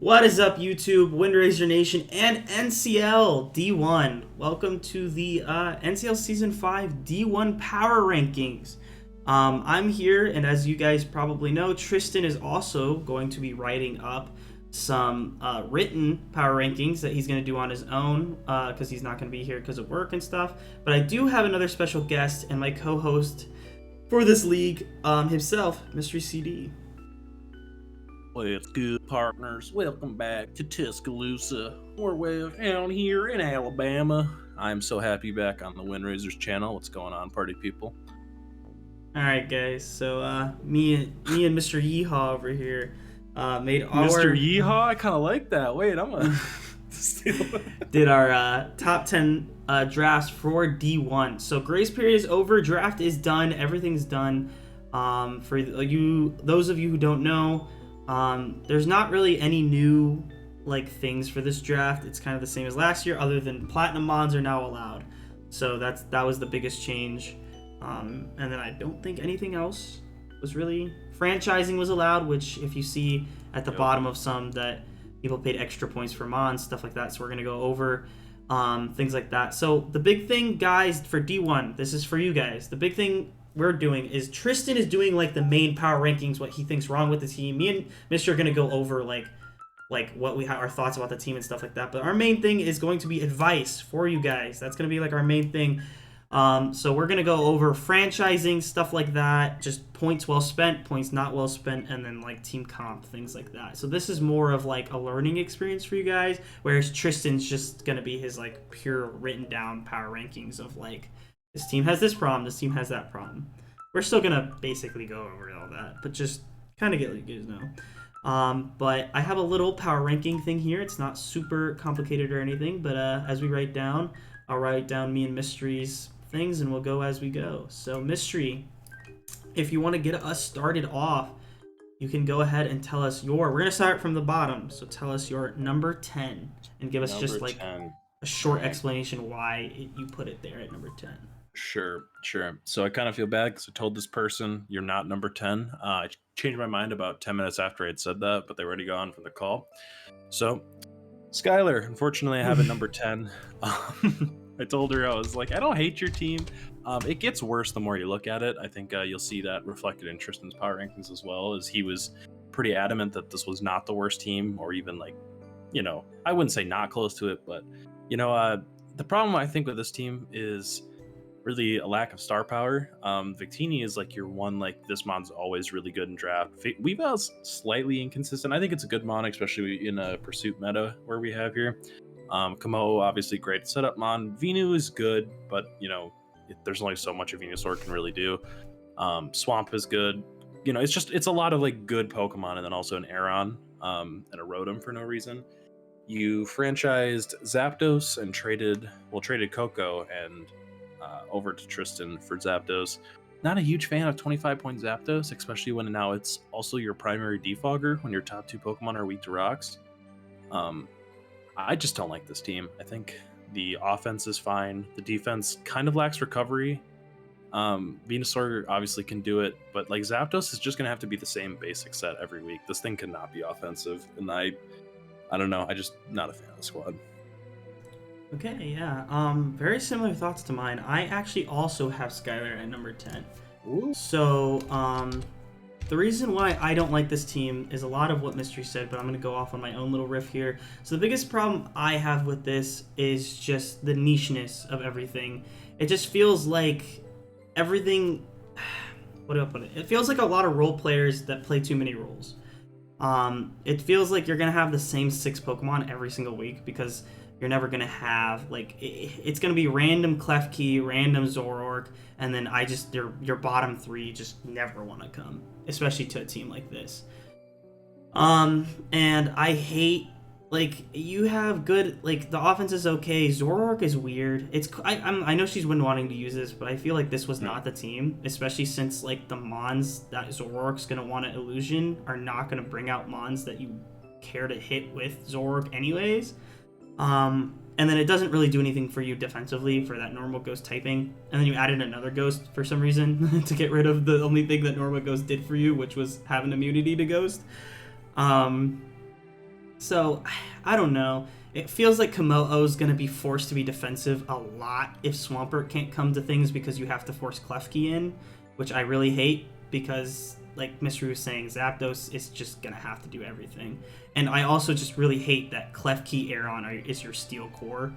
What is up, YouTube, Windraiser Nation, and NCL D1? Welcome to the NCL Season 5 D1 Power Rankings. I'm here, and as you guys probably know, Tristan is also going to be writing up some written power rankings that he's going to do on his own because he's not going to be here because of work and stuff. But I do have another special guest and my co-host for this league himself, Mystery CD. What's good, partners? Welcome back to Tuscaloosa. We're way down here in Alabama. I'm so happy back on the Windraisers channel. What's going on, party people? Alright, guys, so me and Mr. Yeehaw over here made our... Mr. Yeehaw? I kind of like that. Wait, I'm gonna did our top 10 drafts for D1. So grace period is over, draft is done, everything's done. For you, those of you who don't know, there's not really any new things for this draft. It's kind of the same as last year, other than platinum mods are now allowed. So that was the biggest change. And then I don't think anything else was really... Franchising was allowed, which if you see at the bottom of some that people paid extra points for mods, stuff like that. So we're going to go over things like that. So the big thing, guys, for D1, this is for you guys. The big thing we're doing is Tristan is doing the main power rankings, what he thinks wrong with the team. Me and Mr. are going to go over what we have, our thoughts about the team and stuff like that. But our main thing is going to be advice for you guys. That's going to be our main thing. So we're going to go over franchising, stuff like that, just points well spent, points not well spent, and then team comp, things like that. So this is more of a learning experience for you guys, whereas Tristan's just going to be his pure written down power rankings of this team has this problem, this team has that problem. We're still going to basically go over all that, but just kind of get you guys know. But I have a little power ranking thing here. It's not super complicated or anything, but as we write down, I'll write down me and Mystery's things and we'll go as we go. So Mystery, if you want to get us started off, you can go ahead and tell us we're going to start from the bottom. So tell us your number 10 and give us number just 10. A short explanation why you put it there at number 10. Sure. So I kind of feel bad because I told this person you're not number 10. I changed my mind about 10 minutes after I had said that, but they were already gone from the call. So Skylar, unfortunately, I have a number 10. I told her, I was like, I don't hate your team. It gets worse the more you look at it. I think you'll see that reflected in Tristan's power rankings as well, as he was pretty adamant that this was not the worst team, or even I wouldn't say not close to it, but the problem I think with this team is really a lack of star power. Victini is your one, this mod's always really good in draft. Weavel's slightly inconsistent. I think it's a good mod, especially in a pursuit meta where we have here. Kamo, obviously great setup mod. Venu is good, but there's only so much a Venusaur can really do. Swamp is good. It's a lot of good Pokemon, and then also an Aeron and a Rotom for no reason. You franchised Zapdos and traded Coco and over to Tristan for Zapdos. Not a huge fan of 25-point Zapdos, especially when now it's also your primary defogger when your top two Pokemon are weak to rocks. I just don't like this team. I think the offense is fine. The defense kind of lacks recovery. Venusaur obviously can do it, but Zapdos is just going to have to be the same basic set every week. This thing cannot be offensive, and I don't know. I just not a fan of the squad. Okay, yeah. Very similar thoughts to mine. I actually also have Skylar at number 10. Ooh. So, the reason why I don't like this team is a lot of what Mystery said, but I'm going to go off on my own little riff here. So the biggest problem I have with this is just the nicheness of everything. It just feels like everything... What do I put it? It feels like a lot of role players that play too many roles. It feels like you're going to have the same 6 Pokemon every single week because you're never going to have, it's going to be random Klefki, random Zoroark, and then your bottom 3 just never want to come, especially to a team like this. And I hate, you have good, the offense is okay, Zoroark is weird. I know she's been wanting to use this, but I feel like this was not the team, especially since, the Mons that Zoroark's going to want to Illusion are not going to bring out Mons that you care to hit with Zoroark anyways. And then it doesn't really do anything for you defensively for that normal ghost typing. And then you added another ghost for some reason to get rid of the only thing that normal ghost did for you, which was have an immunity to ghost. So, I don't know. It feels like Komo'o's going to be forced to be defensive a lot if Swampert can't come to things because you have to force Klefki in, which I really hate because, like Mystery was saying, Zapdos is just going to have to do everything. And I also just really hate that Klefki Aeron is your steel core.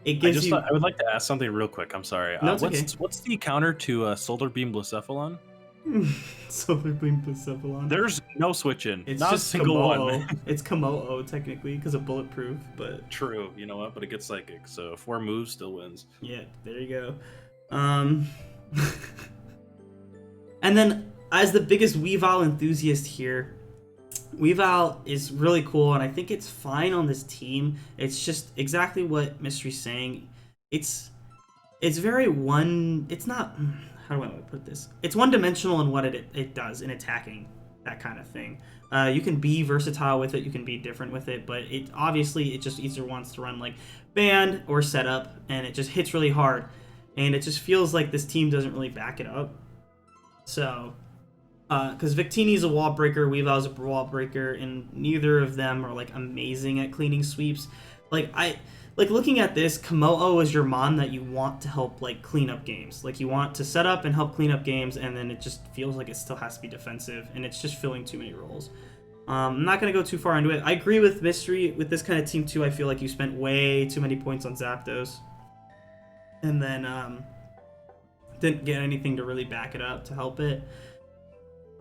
It gives you... I would like to ask something real quick. I'm sorry. No, it's okay. What's the counter to Solar Beam Blacephalon? Solar Beam Blacephalon. There's no switch in. It's not just a single Komo'o. one. It's Komo'o technically because of bulletproof, but true. You know what? But it gets psychic, so 4 moves still wins. Yeah, there you go. And then as the biggest Weavile enthusiast here, Weavile is really cool, and I think it's fine on this team. It's just exactly what Mystery's saying. It's very it's not, how do I put this? It's one-dimensional in what it does in attacking, that kind of thing. You can be versatile with it, you can be different with it, but it just either wants to run like band or setup, and it just hits really hard. And it just feels like this team doesn't really back it up. So, because Victini's a wall breaker, Weavile's a wall breaker, and neither of them are like amazing at cleaning sweeps. Like looking at this, Komo'o is your mon that you want to help like clean up games. Like you want to set up and help clean up games, and then it just feels like it still has to be defensive, and it's just filling too many roles. I'm not gonna go too far into it. I agree with Mystery with this kind of team too. I feel like you spent way too many points on Zapdos, and then didn't get anything to really back it up to help it.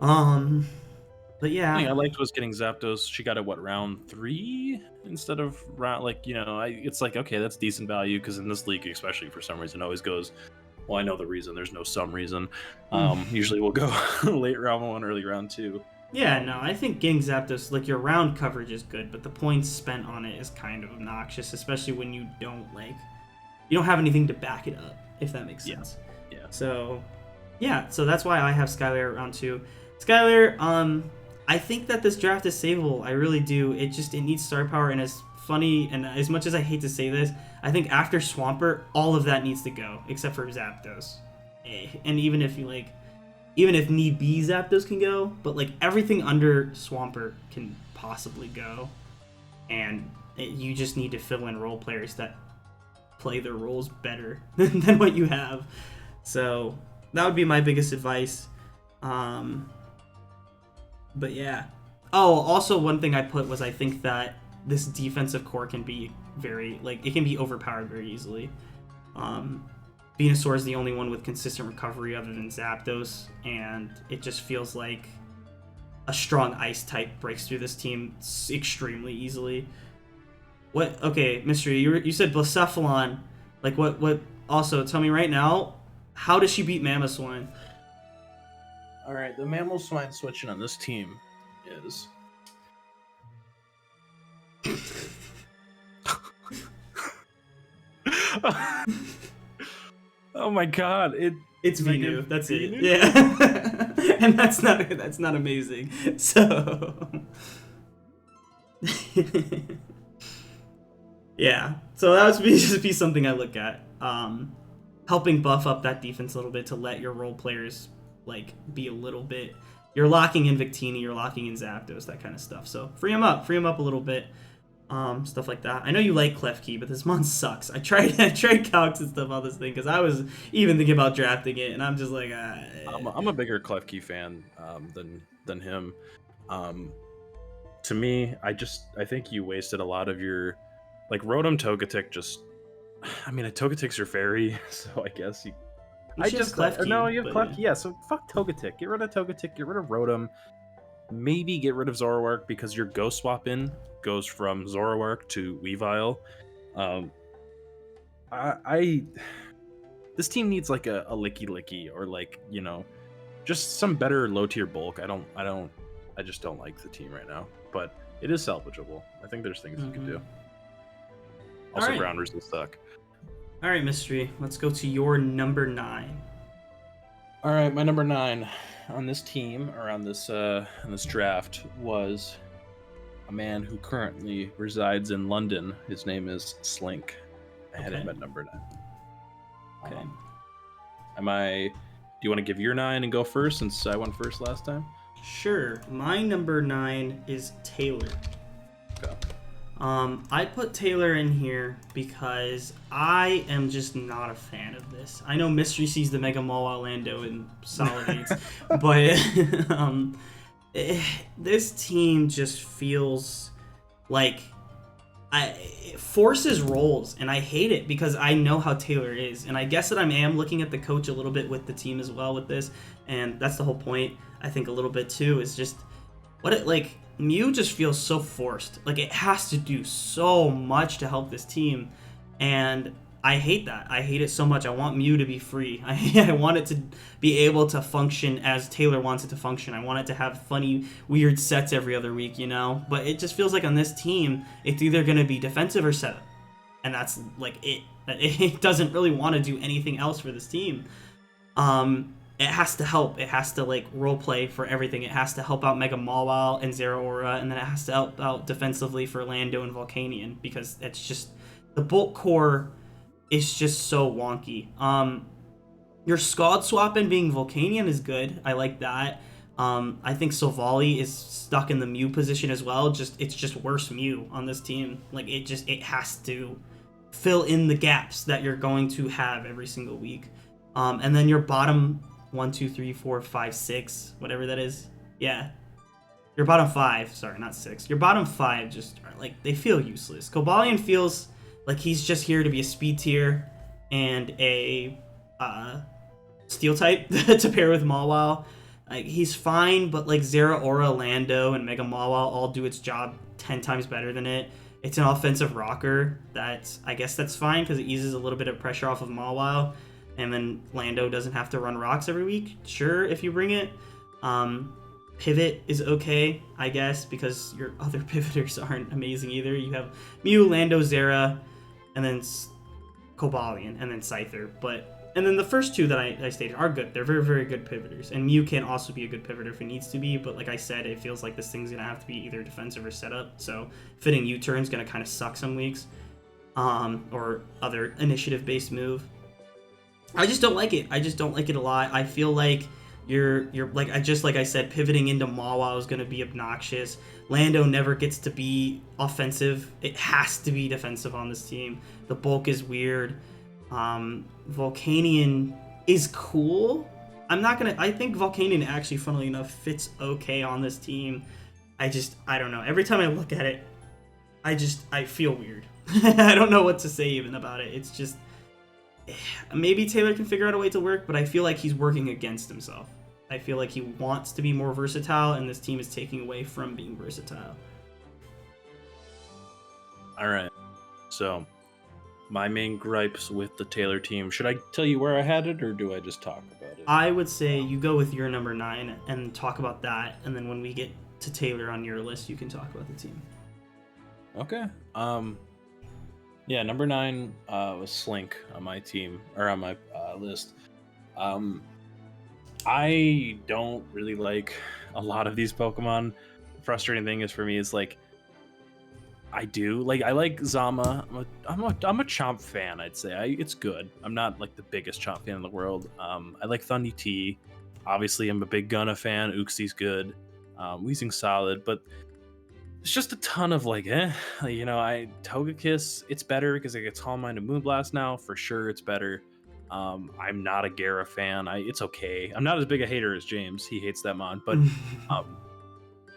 But yeah, I liked was getting Zapdos. She got it round 3 instead of round it's like, okay, that's decent value because in this league especially for some reason it always goes, well, I know the reason, there's no some reason. Usually we'll go late round 1, early round 2. Yeah, no, I think getting Zapdos, like your round coverage is good, but the points spent on it is kind of obnoxious, especially when you don't have anything to back it up, if that makes sense. Yeah. So that's why I have Skylar round 2. Skylar, I think that this draft is savable. I really do. It needs star power, and as funny and as much as I hate to say this, I think after Swampert, all of that needs to go, except for Zapdos. And even if need be, Zapdos can go, but like everything under Swampert can possibly go, and you just need to fill in role players that play their roles better than what you have. So that would be my biggest advice. But yeah. Oh, also one thing I put was I think that this defensive core can be it can be overpowered very easily. Venusaur is the only one with consistent recovery other than Zapdos, and it just feels like a strong ice type breaks through this team extremely easily. What? Okay, Mystery, you said Blacephalon. Like what? Also, tell me right now, how does she beat Mamoswine? All right, the Mamoswine switching on this team is oh my god, it's Venu. That's it. Yeah, and that's not amazing. So yeah, so that would just be something I look at. Helping buff up that defense a little bit to let your role players like be a little bit. You're locking in Victini, you're locking in Zapdos, that kind of stuff. So free him up a little bit. Stuff like that. I know you like Klefki, but this mon sucks. I tried calcs and stuff on this thing because I was even thinking about drafting it, and I'm just like, I'm a bigger Klefki fan than him. To me, I think you wasted a lot of your Rotom Togetic. I mean, a Togetic's your fairy, so I guess you. Klefki, no, you have Klefki. Yeah, so fuck Togetic. Get rid of Togetic. Get rid of Rotom. Maybe get rid of Zoroark because your Ghost Swap in goes from Zoroark to Weavile. This team needs like a Licky or just some better low tier bulk. I just don't like the team right now, but it is salvageable. I think there's things you can do. Also, right. Grounders will suck. All right, Mystery, let's go to your number 9. All right, my number 9 on this team or on this draft was a man who currently resides in London. His name is Slink. I had him at number 9. Okay. Do you want to give your 9 and go first since I went first last time? Sure. My number 9 is Taylor. Okay. I put Taylor in here because I am just not a fan of this. I know Mystery sees the Mega Mall Orlando and Solidates, but this team just feels like it forces roles, and I hate it because I know how Taylor is, and I guess that I am looking at the coach a little bit with the team as well with this, and that's the whole point. I think a little bit too is just what it like. Mew just feels so forced. Like it has to do so much to help this team, and I hate that. I hate it so much. I want Mew to be free. I want it to be able to function as Taylor wants it to function. I want it to have funny, weird sets every other week, you know? But it just feels like on this team, it's either going to be defensive or setup. And that's like it. It doesn't really want to do anything else for this team. It has to help. It has to like role play for everything. It has to help out Mega Mawile and Zeraora, and then it has to help out defensively for Lando and Volcanion because it's just the bulk core is just so wonky. Your Scald swap in being Volcanion is good. I like that. I think Sovali is stuck in the Mew position as well. It's just worse Mew on this team. Like it has to fill in the gaps that you're going to have every single week. And then your bottom 1, 2, 3, 4, 5, 6, whatever that is. Yeah. Your bottom 5, sorry, not 6. Your bottom 5 just are like, they feel useless. Cobalion feels like he's just here to be a speed tier and a steel type to pair with Mawile. Like he's fine, but like Zeraora, Lando, and Mega Mawile all do its job 10 times better than it. It's an offensive rocker I guess that's fine because it eases a little bit of pressure off of Mawile. And then Lando doesn't have to run rocks every week. Sure, if you bring it. Pivot is okay, I guess, because your other pivoters aren't amazing either. You have Mew, Lando, Zera, and then Cobalion, and then Scyther. And then the first two that I stated are good. They're very, very good pivoters. And Mew can also be a good pivoter if it needs to be. But like I said, it feels like this thing's going to have to be either defensive or setup. So fitting U-turn's going to kind of suck some weeks. Or other initiative-based move. I just don't like it. I just don't like it a lot. I feel like you're like I said, pivoting into Mawile is going to be obnoxious. Lando never gets to be offensive. It has to be defensive on this team. The bulk is weird. Volcanion is cool. I think Volcanion actually, funnily enough, fits okay on this team. I don't know. Every time I look at it, I feel weird. I don't know what to say even about it. It's just, maybe Taylor can figure out a way to work, but I feel like he's working against himself. I feel like he wants to be more versatile, and this team is taking away from being versatile. All right. So, my main gripes with the Taylor team. Should I tell you where I had it, or do I just talk about it? I would say you go with your number 9 and talk about that, and then when we get to Taylor on your list, you can talk about the team. Okay. Yeah, number 9 was Slink on my team, or on my list. I don't really like a lot of these Pokemon. The frustrating thing is for me is like, I like Zama. I'm a Chomp fan, I'd say. It's good. I'm not like the biggest Chomp fan in the world. I like Thundy T. Obviously, I'm a big Gunna fan. Uxie's good. Weezing's solid, but it's just a ton of like, Togekiss, it's better because it gets Calm Mind and Moonblast now. For sure, it's better. I'm not a Gara fan. It's okay. I'm not as big a hater as James. He hates that mon,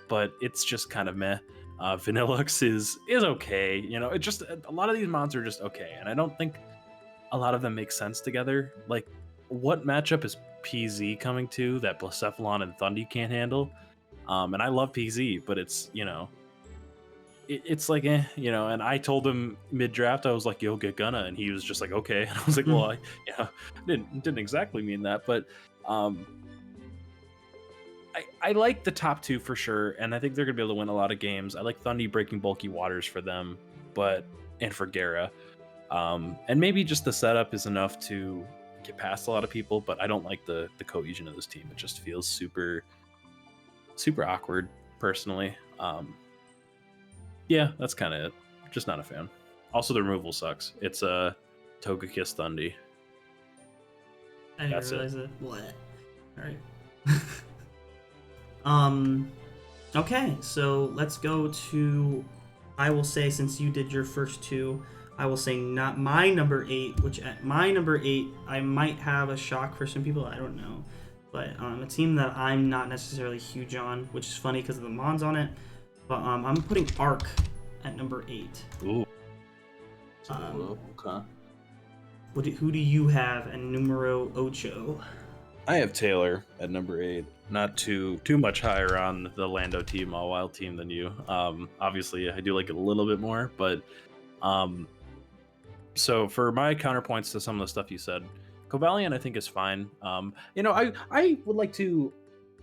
but it's just kind of meh. Vanillux is okay. It just, a lot of these mons are just okay, and I don't think a lot of them make sense together. Like, what matchup is PZ coming to that Blacephalon and Thundy can't handle? And I love PZ, but it's, it's like, and I told him mid-draft, I was like, yo, get Gunna, and he was just like, okay. And I was like, well, I didn't exactly mean that, but I like the top 2 for sure, and I think they're going to be able to win a lot of games. I like Thundy breaking bulky waters for them, and for Gara. And maybe just the setup is enough to get past a lot of people, but I don't like the cohesion of this team. It just feels super, super awkward, personally. Yeah, that's kind of it. Just not a fan. Also, the removal sucks. It's a Togekiss Thundy. I didn't realize it. What? All right. Okay, so let's go to. I will say, since you did your first two, I will say not my number 8, which at my number 8, I might have a shock for some people. I don't know. But a team that I'm not necessarily huge on, which is funny because of the Mons on it. But I'm putting Arc at number 8. Ooh. Okay. Who do you have at numero ocho? I have Taylor at number 8. Not too much higher on the Lando team, all wild team than you. Obviously, I do like it a little bit more, but so for my counterpoints to some of the stuff you said, Cobalion I think is fine. I would like to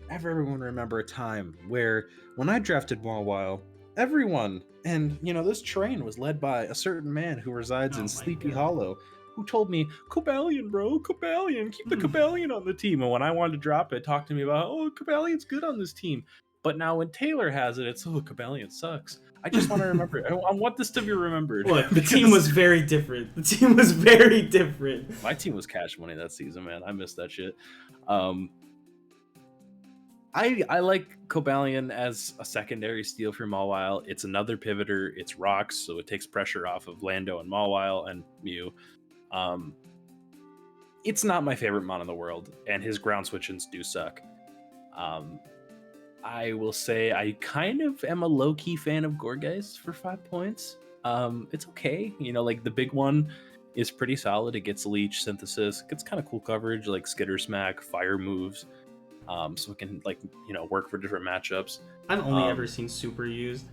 have everyone remember a time where when I drafted Mawile, everyone and this train was led by a certain man who resides in Sleepy Hollow, who told me, Cobalion, bro, Cobalion, keep the Cobalion on the team. And when I wanted to drop it, talk to me about, Cobalion's good on this team. But now when Taylor has it, it's, Cobalion sucks. I just want to remember it. I want this to be remembered. Look, the team was very different. The team was very different. My team was cash money that season, man. I missed that shit. I like Cobalion as a secondary steal for Mawile. It's another pivoter. It's rocks, so it takes pressure off of Lando and Mawile and Mew. It's not my favorite mon in the world, and his ground switch-ins do suck. I will say I kind of am a low-key fan of Gorgeist for 5 points. It's okay. Like the big one is pretty solid. It gets leech, synthesis, it gets kind of cool coverage, like skitter smack, fire moves. So it can work for different matchups. I've only ever seen super used.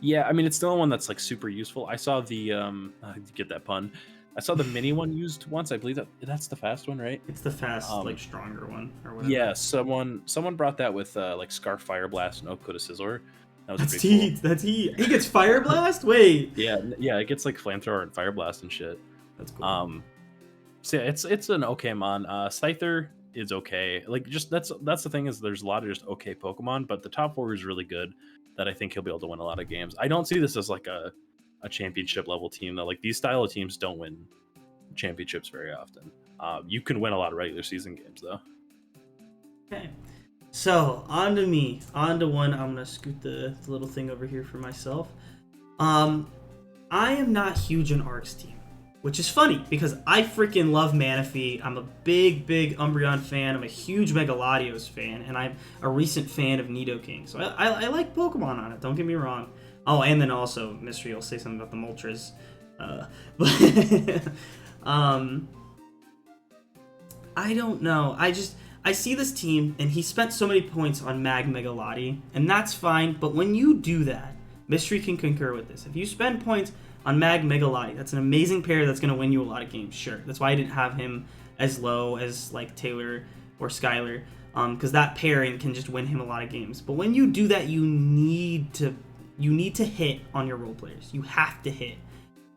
Yeah, I mean it's the only one that's like super useful. I saw the get that pun. I saw the mini one used once. I believe that's the fast one, right? It's the fast, stronger one or whatever. Yeah, someone brought that with like Scarf Fire Blast and Okuda Scizor. That's heat. Cool. That's heat. He gets Fire Blast. Wait. Yeah, it gets like Flamethrower and Fire Blast and shit. That's cool. So yeah, it's an okay mon. Scyther is okay. Like just that's the thing is there's a lot of just okay Pokemon, but the top 4 is really good. That I think he'll be able to win a lot of games. I don't see this as like a championship level team though. Like these style of teams don't win championships very often. You can win a lot of regular season games though. Okay, so on to me. On to one. I'm gonna scoot the little thing over here for myself. I am not huge on Arc's team, which is funny because I freaking love Manaphy. I'm a big Umbreon fan. I'm a huge Mega Latios fan, and I'm a recent fan of Nidoking. So I like Pokemon on it. Don't get me wrong. Oh, and then also Mystery will say something about the Moltres. I don't know. I see this team, and he spent so many points on Mag Megalati, and that's fine. But when you do that, Mystery can concur with this. If you spend points on Mag Megalati, that's an amazing pair that's going to win you a lot of games. Sure, that's why I didn't have him as low as like Taylor or Skylar, because that pairing can just win him a lot of games. But when you do that, you need to hit on your role players. You have to hit.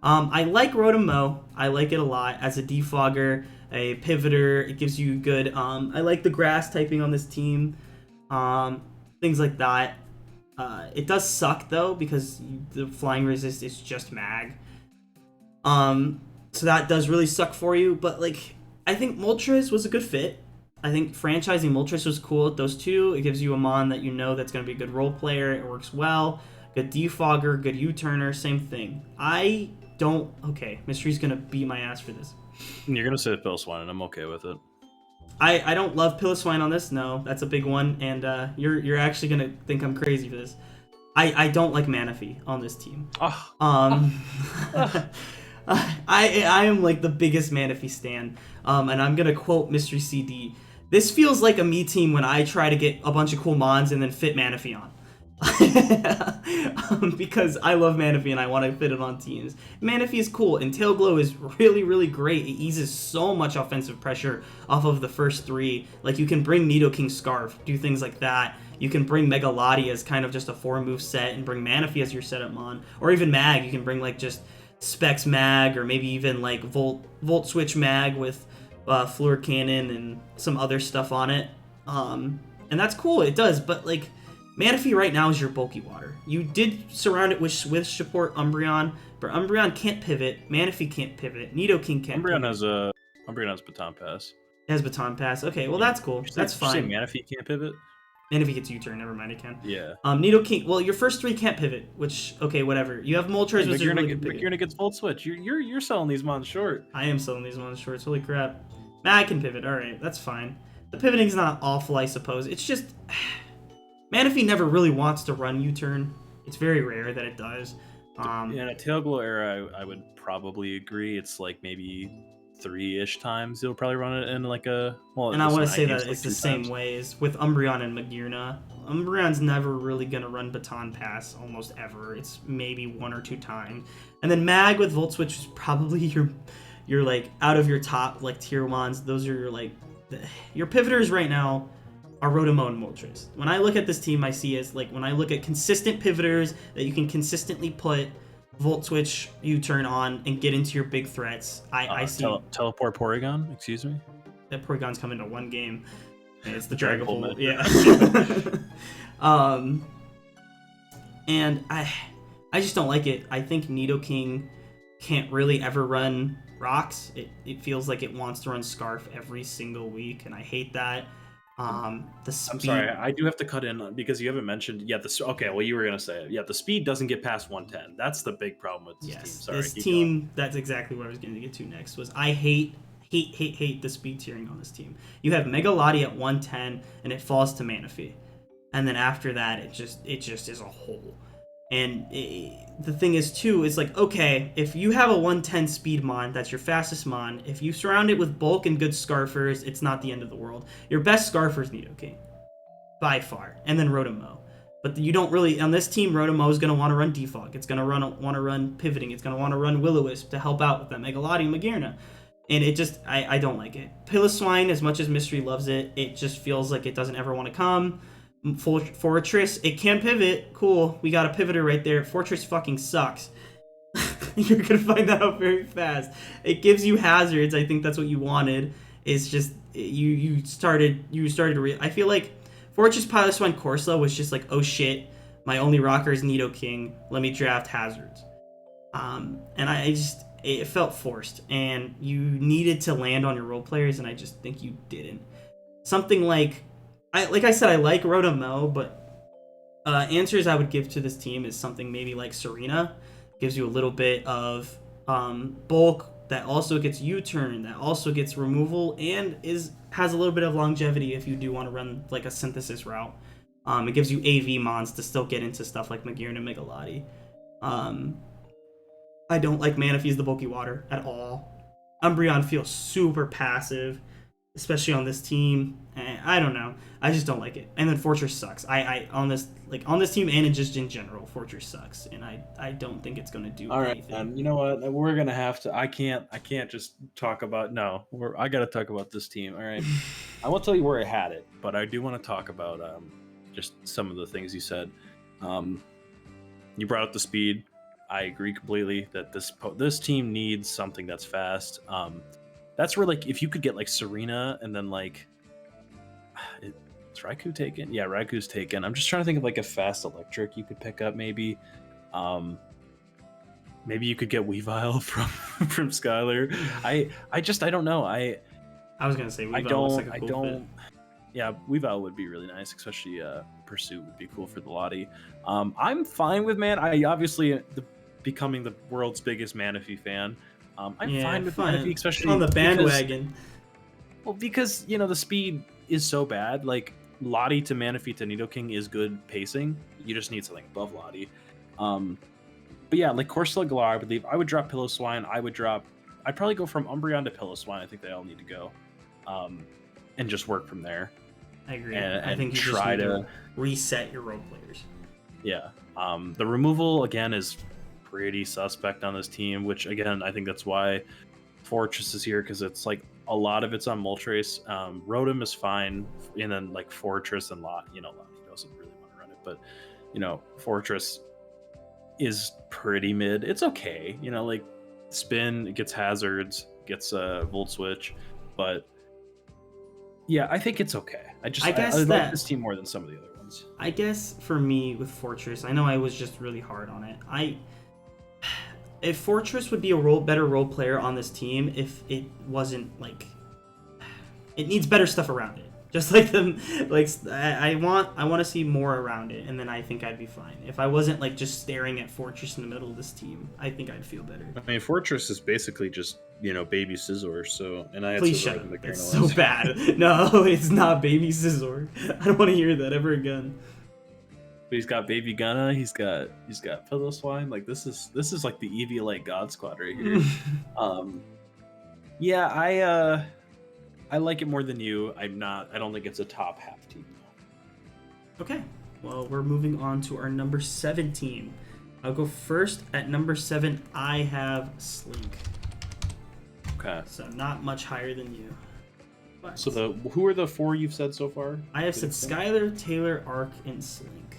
I like Rotom-Mow. I like it a lot as a defogger, a pivoter. It gives you good. I like the grass typing on this team. Things like that. It does suck though because the flying resist is just mag. So that does really suck for you. But like, I think Moltres was a good fit. I think franchising Moltres was cool with those two. It gives you a mon that that's going to be a good role player. It works well. Good defogger, good U-turner, same thing. Okay, Mystery's going to beat my ass for this. You're going to say Piloswine, and I'm okay with it. I don't love Piloswine on this. No, that's a big one, and you're actually going to think I'm crazy for this. I don't like Manaphy on this team. I am like the biggest Manaphy stan, and I'm going to quote Mystery CD. This feels like a me team when I try to get a bunch of cool mons and then fit Manaphy on. Because I love Manaphy and I want to fit it on teams. Manaphy is cool, and Tail Glow is really great. It eases so much offensive pressure off of the first 3. Like, you can bring Nidoking Scarf, do things like that. You can bring Mega Lati as kind of just a 4-move set and bring Manaphy as your setup mon. Or even Mag, you can bring like just Specs Mag, or maybe even like Volt Switch Mag with Fluor Cannon and some other stuff on it. And that's cool, it does, but like, Manaphy right now is your bulky water. You did surround it with support Umbreon, but Umbreon can't pivot. Manaphy can't pivot. Nidoking can't Umbreon pivot. Umbreon has Baton Pass. It has Baton Pass. Okay, well that's cool. That's fine. Did you say Manaphy can't pivot? And if he gets U-turn, never mind, it can. Yeah. Nidoking. Well, your first 3 can't pivot, which okay, whatever. You have Moltres, which is really good pivot. You're gonna get Volt Switch. You're selling these mons short. I am selling these ones shorts. Holy crap. Mag can pivot. All right, that's fine. The pivoting's not awful, I suppose. It's just Manaphy never really wants to run U-turn. It's very rare that it does. In a Tail Glow era, I would probably agree. It's like maybe 3-ish times you'll probably run it in like a. Well, and I want to say that like it's the same way as with Umbreon and Magearna. Umbreon's never really gonna run Baton Pass almost ever. It's maybe 1 or 2 times. And then Mag with Volt Switch is probably your like out of your top like tier ones. Those are your like your pivoters right now are Rotom and Moltres. When I look at this team, I see as like when I look at consistent pivoters that you can consistently put Volt Switch U-turn on and get into your big threats. I see Teleport Porygon. Excuse me. That Porygon's coming to 1 game. And it's the Dragon Ball. Yeah. And I just don't like it. I think Nidoking can't really ever run rocks. It feels like it wants to run Scarf every single week, and I hate that. The speed. I'm sorry, I do have to cut in because you haven't mentioned. Yeah, okay. Well, you were gonna say it. Yeah, the speed doesn't get past 110. That's the big problem with this team. Sorry, this team. Going. That's exactly what I was going to get to next. Was I hate the speed tiering on this team. You have Mega Lottie at 110, and it falls to Manaphy, and then after that, it just is a hole. And the thing is, too, is like, okay, if you have a 110 speed mon, that's your fastest mon. If you surround it with bulk and good Scarfers, it's not the end of the world. Your best Scarfer is Nidoking, by far, and then Rotom. But you don't really, on this team, Rotom is going to want to run Defog. It's going to want to run Pivoting. It's going to want to run Will-O-Wisp to help out with that Mega Lottie and Magearna. And it just, I don't like it. Piloswine, as much as Mystery loves it, it just feels like it doesn't ever want to come. Fortress, it can pivot. Cool, we got a pivoter right there. Fortress fucking sucks. You're gonna find that out very fast. It gives you hazards. I think that's what you wanted. It's just you started to I feel like Fortress Piloswine Corsola was just like, oh shit, my only rocker is Nidoking. Let me draft hazards. And it felt forced, and you needed to land on your role players, and I just think you didn't. Something like I said, I like Rotom, but answers I would give to this team is something maybe like Serena. Gives you a little bit of bulk that also gets U-turn, that also gets removal, and has a little bit of longevity if you do want to run like a synthesis route. It gives you AV mons to still get into stuff like Magearna and Mega Lottie. I don't like Manaphy's the bulky water at all. Umbreon feels super passive, especially on this team. I don't know. I just don't like it. And then Fortress sucks. On this team and just in general, Fortress sucks, and I don't think it's gonna do anything. All right, you know what? We're gonna have to. I can't just talk about. No, I gotta talk about this team. All right, I won't tell you where I had it, but I do want to talk about just some of the things you said. You brought up the speed. I agree completely that this team needs something that's fast. That's where, like, if you could get like Serena and then like, is Raikou taken? Yeah, Raikou's taken. I'm just trying to think of like a fast electric you could pick up, maybe. Maybe you could get Weavile from Skylar. I don't know. I was gonna say Weavile looks like a cool fit. Yeah, Weavile would be really nice, especially Pursuit would be cool for the Lottie. I'm fine with I obviously becoming the world's biggest Manaphy fan. I'm fine with Manaphy, especially on the bandwagon. Because the speed is so bad. Like Lottie to Manaphy to Nidoking is good pacing. You just need something above Lottie. But yeah, like Corsola Galar, I believe I would drop Piloswine. I'd probably go from Umbreon to Piloswine. I think they all need to go, and just work from there. I agree. I think you try just need to reset your role players. Yeah. The removal again is pretty suspect on this team, which again I think that's why Fortress is here, because it's like a lot of it's on Moltres. Rotom is fine, and then like Fortress and Lottie doesn't really want to run it, but Fortress is pretty mid. It's okay, like Spin, it gets hazards, gets a Volt Switch, but yeah, I think it's okay. I like this team more than some of the other ones. I guess for me with Fortress, I know I was just really hard on it. If Fortress would be a better role player on this team if it wasn't like, it needs better stuff around it. Just like them, like I want to see more around it, and then I think I'd be fine. If I wasn't like just staring at Fortress in the middle of this team, I think I'd feel better. I mean, Fortress is basically just baby Scizor. So, and I had Please Scizor shut in up. the It's Carolina. so bad. No, it's not Baby Scizor. I don't want to hear that ever again. But he's got Baby Gunna. He's got Pillow Like this is like the Eevee God Squad right here. Yeah, I like it more than you. I don't think it's a top half team. Okay. Well, we're moving on to our number 7 team. I'll go first. At number 7, I have Slink. Okay. So not much higher than you. But So who are the 4 you've said so far? I have said Skylar, Taylor, Arc, and Slink.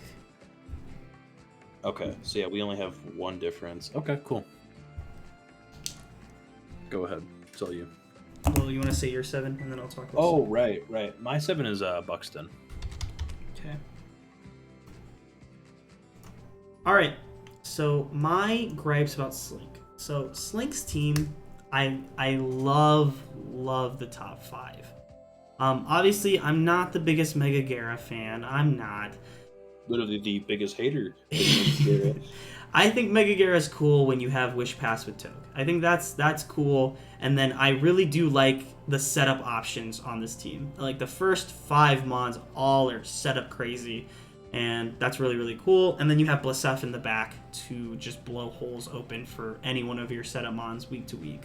Okay. So yeah, we only have 1 difference. Okay, cool. Go ahead. It's all you. Well, you want to say your 7, and then I'll talk about Oh, Slink. right. My 7 is Buxton. Okay. All right. So my gripes about Slink. So Slink's team, I love the top 5. Obviously, I'm not the biggest Mega Gara fan. I'm not. Literally the biggest hater. I think Mega Gara is cool when you have Wish Pass with Toge. I think that's cool. And then I really do like the setup options on this team. Like the first 5 mons all are set up crazy. And that's really, really cool. And then you have Blissef in the back to just blow holes open for any one of your setup mons week to week.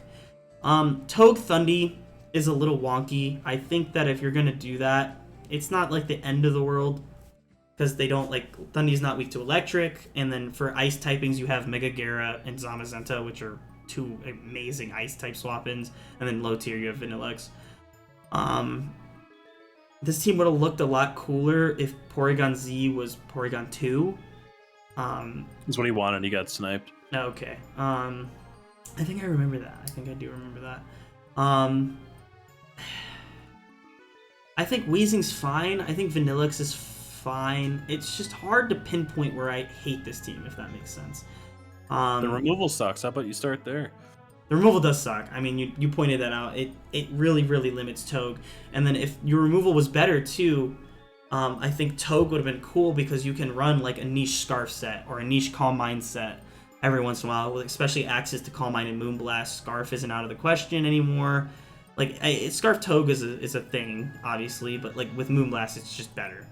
Toge Thundy is a little wonky. I think that if you're going to do that, it's not like the end of the world. Because they don't, like, Thundy's not weak to Electric. And then for ice typings, you have Mega Gara and Zamazenta, which are 2 amazing ice type swap-ins. And then low tier, you have Vanillix. This team would have looked a lot cooler if Porygon Z was Porygon 2. That's what he wanted. He got sniped. Okay. I think I remember that. I think I do remember that. I think Weezing's fine. I think Vanillix is fine. It's just hard to pinpoint where I hate this team, if that makes sense. The removal sucks. How about you start there? The removal does suck. I mean, you pointed that out. It really, really limits Toge. And then if your removal was better, too, I think Toge would have been cool because you can run, like, a niche Scarf set or a niche Calm Mind set every once in a while, with especially access to Calm Mind and Moonblast. Scarf isn't out of the question anymore. Like, Scarf Toge is a thing, obviously, but, like, with Moonblast, it's just better.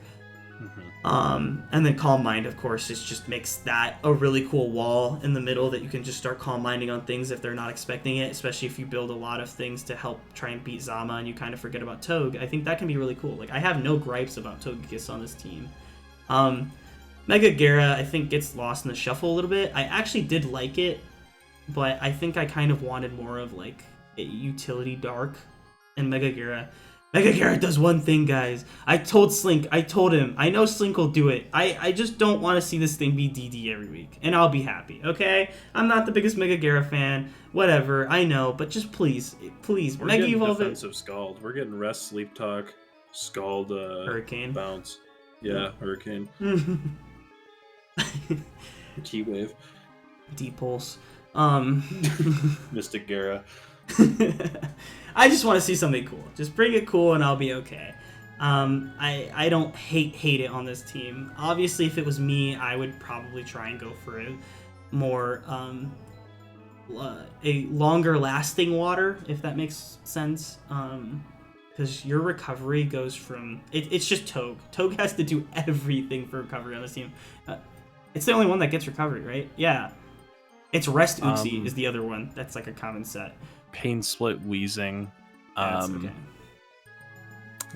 And then Calm Mind, of course, just makes that a really cool wall in the middle that you can just start Calm Minding on things if they're not expecting it, especially if you build a lot of things to help try and beat Zama and you kind of forget about Toge. I think that can be really cool. Like, I have no gripes about Togekiss on this team. Mega Gara, I think, gets lost in the shuffle a little bit. I actually did like it, but I think I kind of wanted more of, like, a utility dark in Mega Gara. Mega Gara does one thing, guys. I told Slink, I know Slink will do it. I just don't want to see this thing be DD every week, and I'll be happy, okay? I'm not the biggest Mega Gara fan, whatever, I know, but just please, We're Mega getting Evolve defensive Scald. We're getting Rest, Sleep Talk, Scald, Hurricane. Bounce. Yeah, Hurricane. Key Wave. Deep Pulse. Mystic Gara. I just want to see something cool. Just bring it cool and I'll be okay. I don't hate it on this team. Obviously, if it was me, I would probably try and go for a more a longer lasting water, if that makes sense. Because your recovery goes from it's just Toge. Toge has to do everything for recovery on this team. It's the only one that gets recovery, right? Yeah. It's Rest Uxie is the other one. That's like a common set. Pain Split, Wheezing. Okay.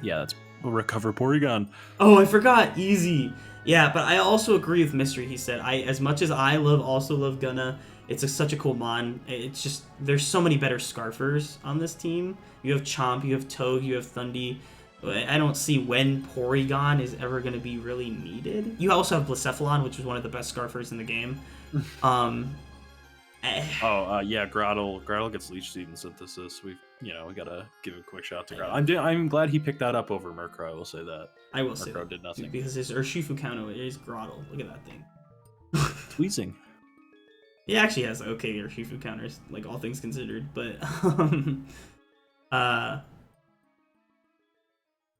Yeah, that's Recover Porygon. Oh, I forgot. Easy. Yeah, but I also agree with Mystery. He said, as much as I also love Gunna, it's such a cool mon. It's just, there's so many better Scarfers on this team. You have Chomp, you have Toge, you have Thundy. I don't see when Porygon is ever going to be really needed. You also have Blacephalon, which is one of the best Scarfers in the game. Yeah, Grottle gets Leech Seed and Synthesis. We gotta give a quick shout to Grottle. I'm glad he picked that up over Murkrow. I will say that. I will say Murkrow did nothing because his Urshifu counter is Grottle. Look at that thing. Wheezing. He actually has okay Urshifu counters, like all things considered. But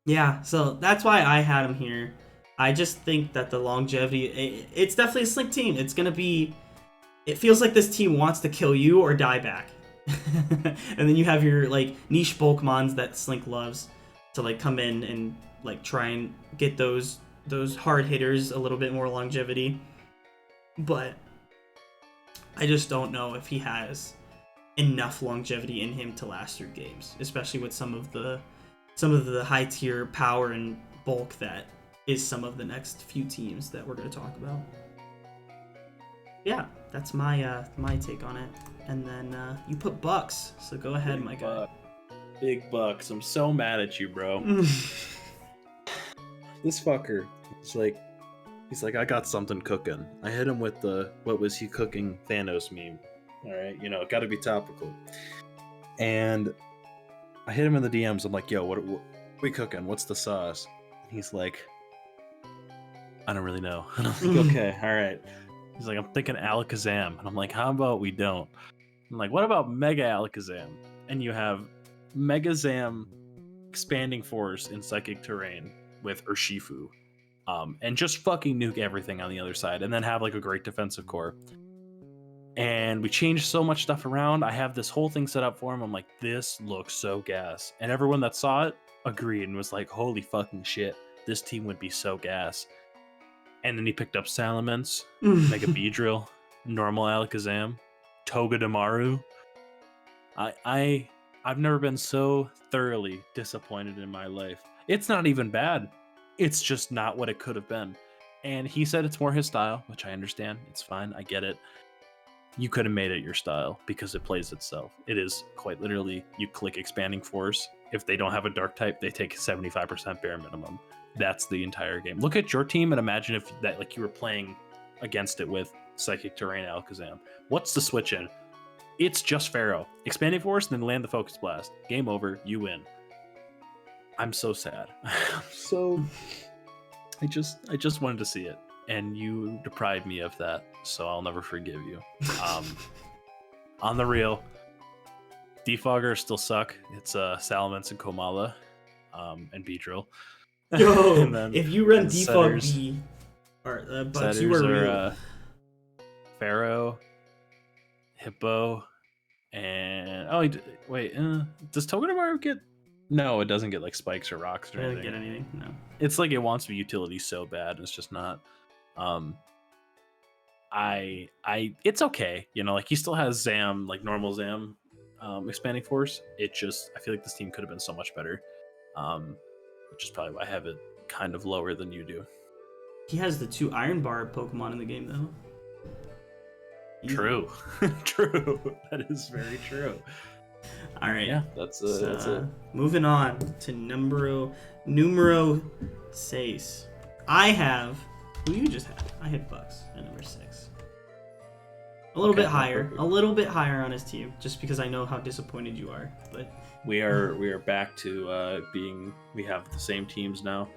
Yeah, so that's why I had him here. I just think that the longevity, it's definitely a Slink team. It's going to be, it feels like this team wants to kill you or die back. And then you have your like niche bulkmons that Slink loves to like come in and like try and get those hard hitters a little bit more longevity. But I just don't know if he has enough longevity in him to last through games, especially with some of the high tier power and bulk that is some of the next few teams that we're going to talk about. Yeah, that's my my take on it. And then you put Bucks, so go ahead, my guy. Big Bucks. I'm so mad at you, bro. This fucker. He's like, I got something cooking. I hit him with the what was he cooking Thanos meme. All right, you know, it got to be topical. And I hit him in the DMs. I'm like, yo, what we cooking? What's the sauce? And he's like, I don't really know. And I'm like, okay, all right. He's like, I'm thinking Alakazam. And I'm like, how about we don't? I'm like, what about Mega Alakazam? And you have Mega Zam expanding force in Psychic Terrain with Urshifu. And just fucking nuke everything on the other side. And then have like a great defensive core. And we changed so much stuff around. I have this whole thing set up for him. I'm like, this looks so gas. And everyone that saw it agreed and was like, holy fucking shit. This team would be so gas. And then he picked up Salamence, Mega Beedrill, normal Alakazam, Togedemaru. I've never been so thoroughly disappointed in my life. It's not even bad. It's just not what it could have been. And he said it's more his style, which I understand. It's fine. I get it. You could have made it your style because it plays itself. It is quite literally, you click Expanding Force. If they don't have a Dark type, they take 75% bare minimum. That's the entire game. Look at your team and imagine if that like you were playing against it with Psychic Terrain Alakazam. What's the switch in? It's just Pharaoh. Expanding Force, then land the Focus Blast. Game over. You win. I'm so sad. I just wanted to see it, and you deprived me of that, so I'll never forgive you. On the real, Defoggers still suck. It's Salamence and Komala, and Beedrill. Yo, And then, if you run Defog Setters, B, or Bucks, you are real. Pharaoh, Hippo, and does Togedemaru get? No, it doesn't get like spikes or rocks or anything. Doesn't get anything. No. It's like it wants to be utility so bad, it's just not. It's okay, you know, like he still has Zam, like normal Zam, expanding force. I feel like this team could have been so much better, which is probably why I have it kind of lower than you do. He has the 2 Iron Bar Pokemon in the game, though. True. True. That is very true. All right. Yeah, that's it. Moving on to numero 6. I have, who you just had? I had Bucks at number 6. A little bit higher. Perfect. A little bit higher on his team, just because I know how disappointed you are. But we are back to we have the same teams now.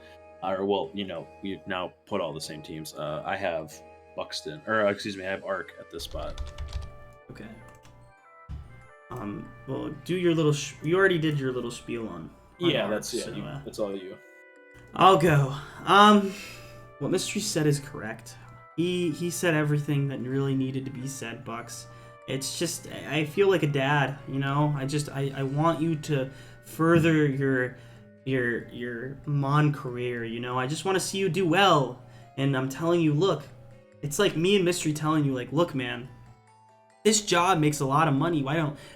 We now put all the same teams. I have Buxton, I have Arc at this spot. Okay. Well, do your little. You already did your little spiel on. Yeah, Arc, that's all you. I'll go. What Mystery said is correct. He said everything that really needed to be said, Bucks. It's just I feel like a dad, you know. I want you to further your Mon career, you know. I just want to see you do well, and I'm telling you, look, it's like me and Mystery telling you, like, look, man, this job makes a lot of money.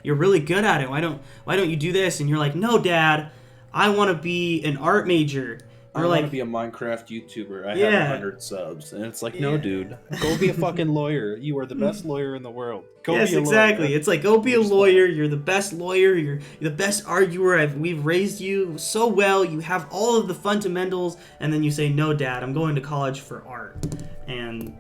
You're really good at it. Why don't you do this? And you're like, no, Dad, I want to be an art major. I want to be a Minecraft YouTuber. I have 100 subs. And it's like, no, dude. Go be a fucking lawyer. You are the best lawyer in the world. Go be a lawyer. Exactly. It's like, go be a lawyer. You're the best lawyer. You're the best arguer. We've raised you so well. You have all of the fundamentals. And then you say, no, Dad, I'm going to college for art. And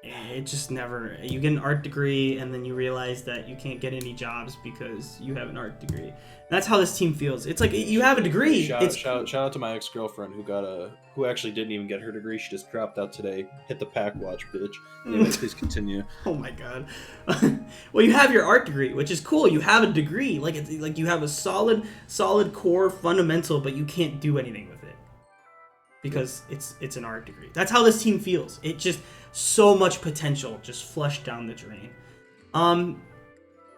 it just never. You get an art degree, and then you realize that you can't get any jobs because you have an art degree. That's how this team feels. It's like you have a degree. Shout out to my ex-girlfriend who actually didn't even get her degree. She just dropped out today. Hit the pack watch, bitch. Anyway, please continue. Oh my god. Well, you have your art degree, which is cool. You have a degree, like like you have a solid core fundamental, but you can't do anything with it because it's an art degree. That's how this team feels. It just so much potential just flushed down the drain.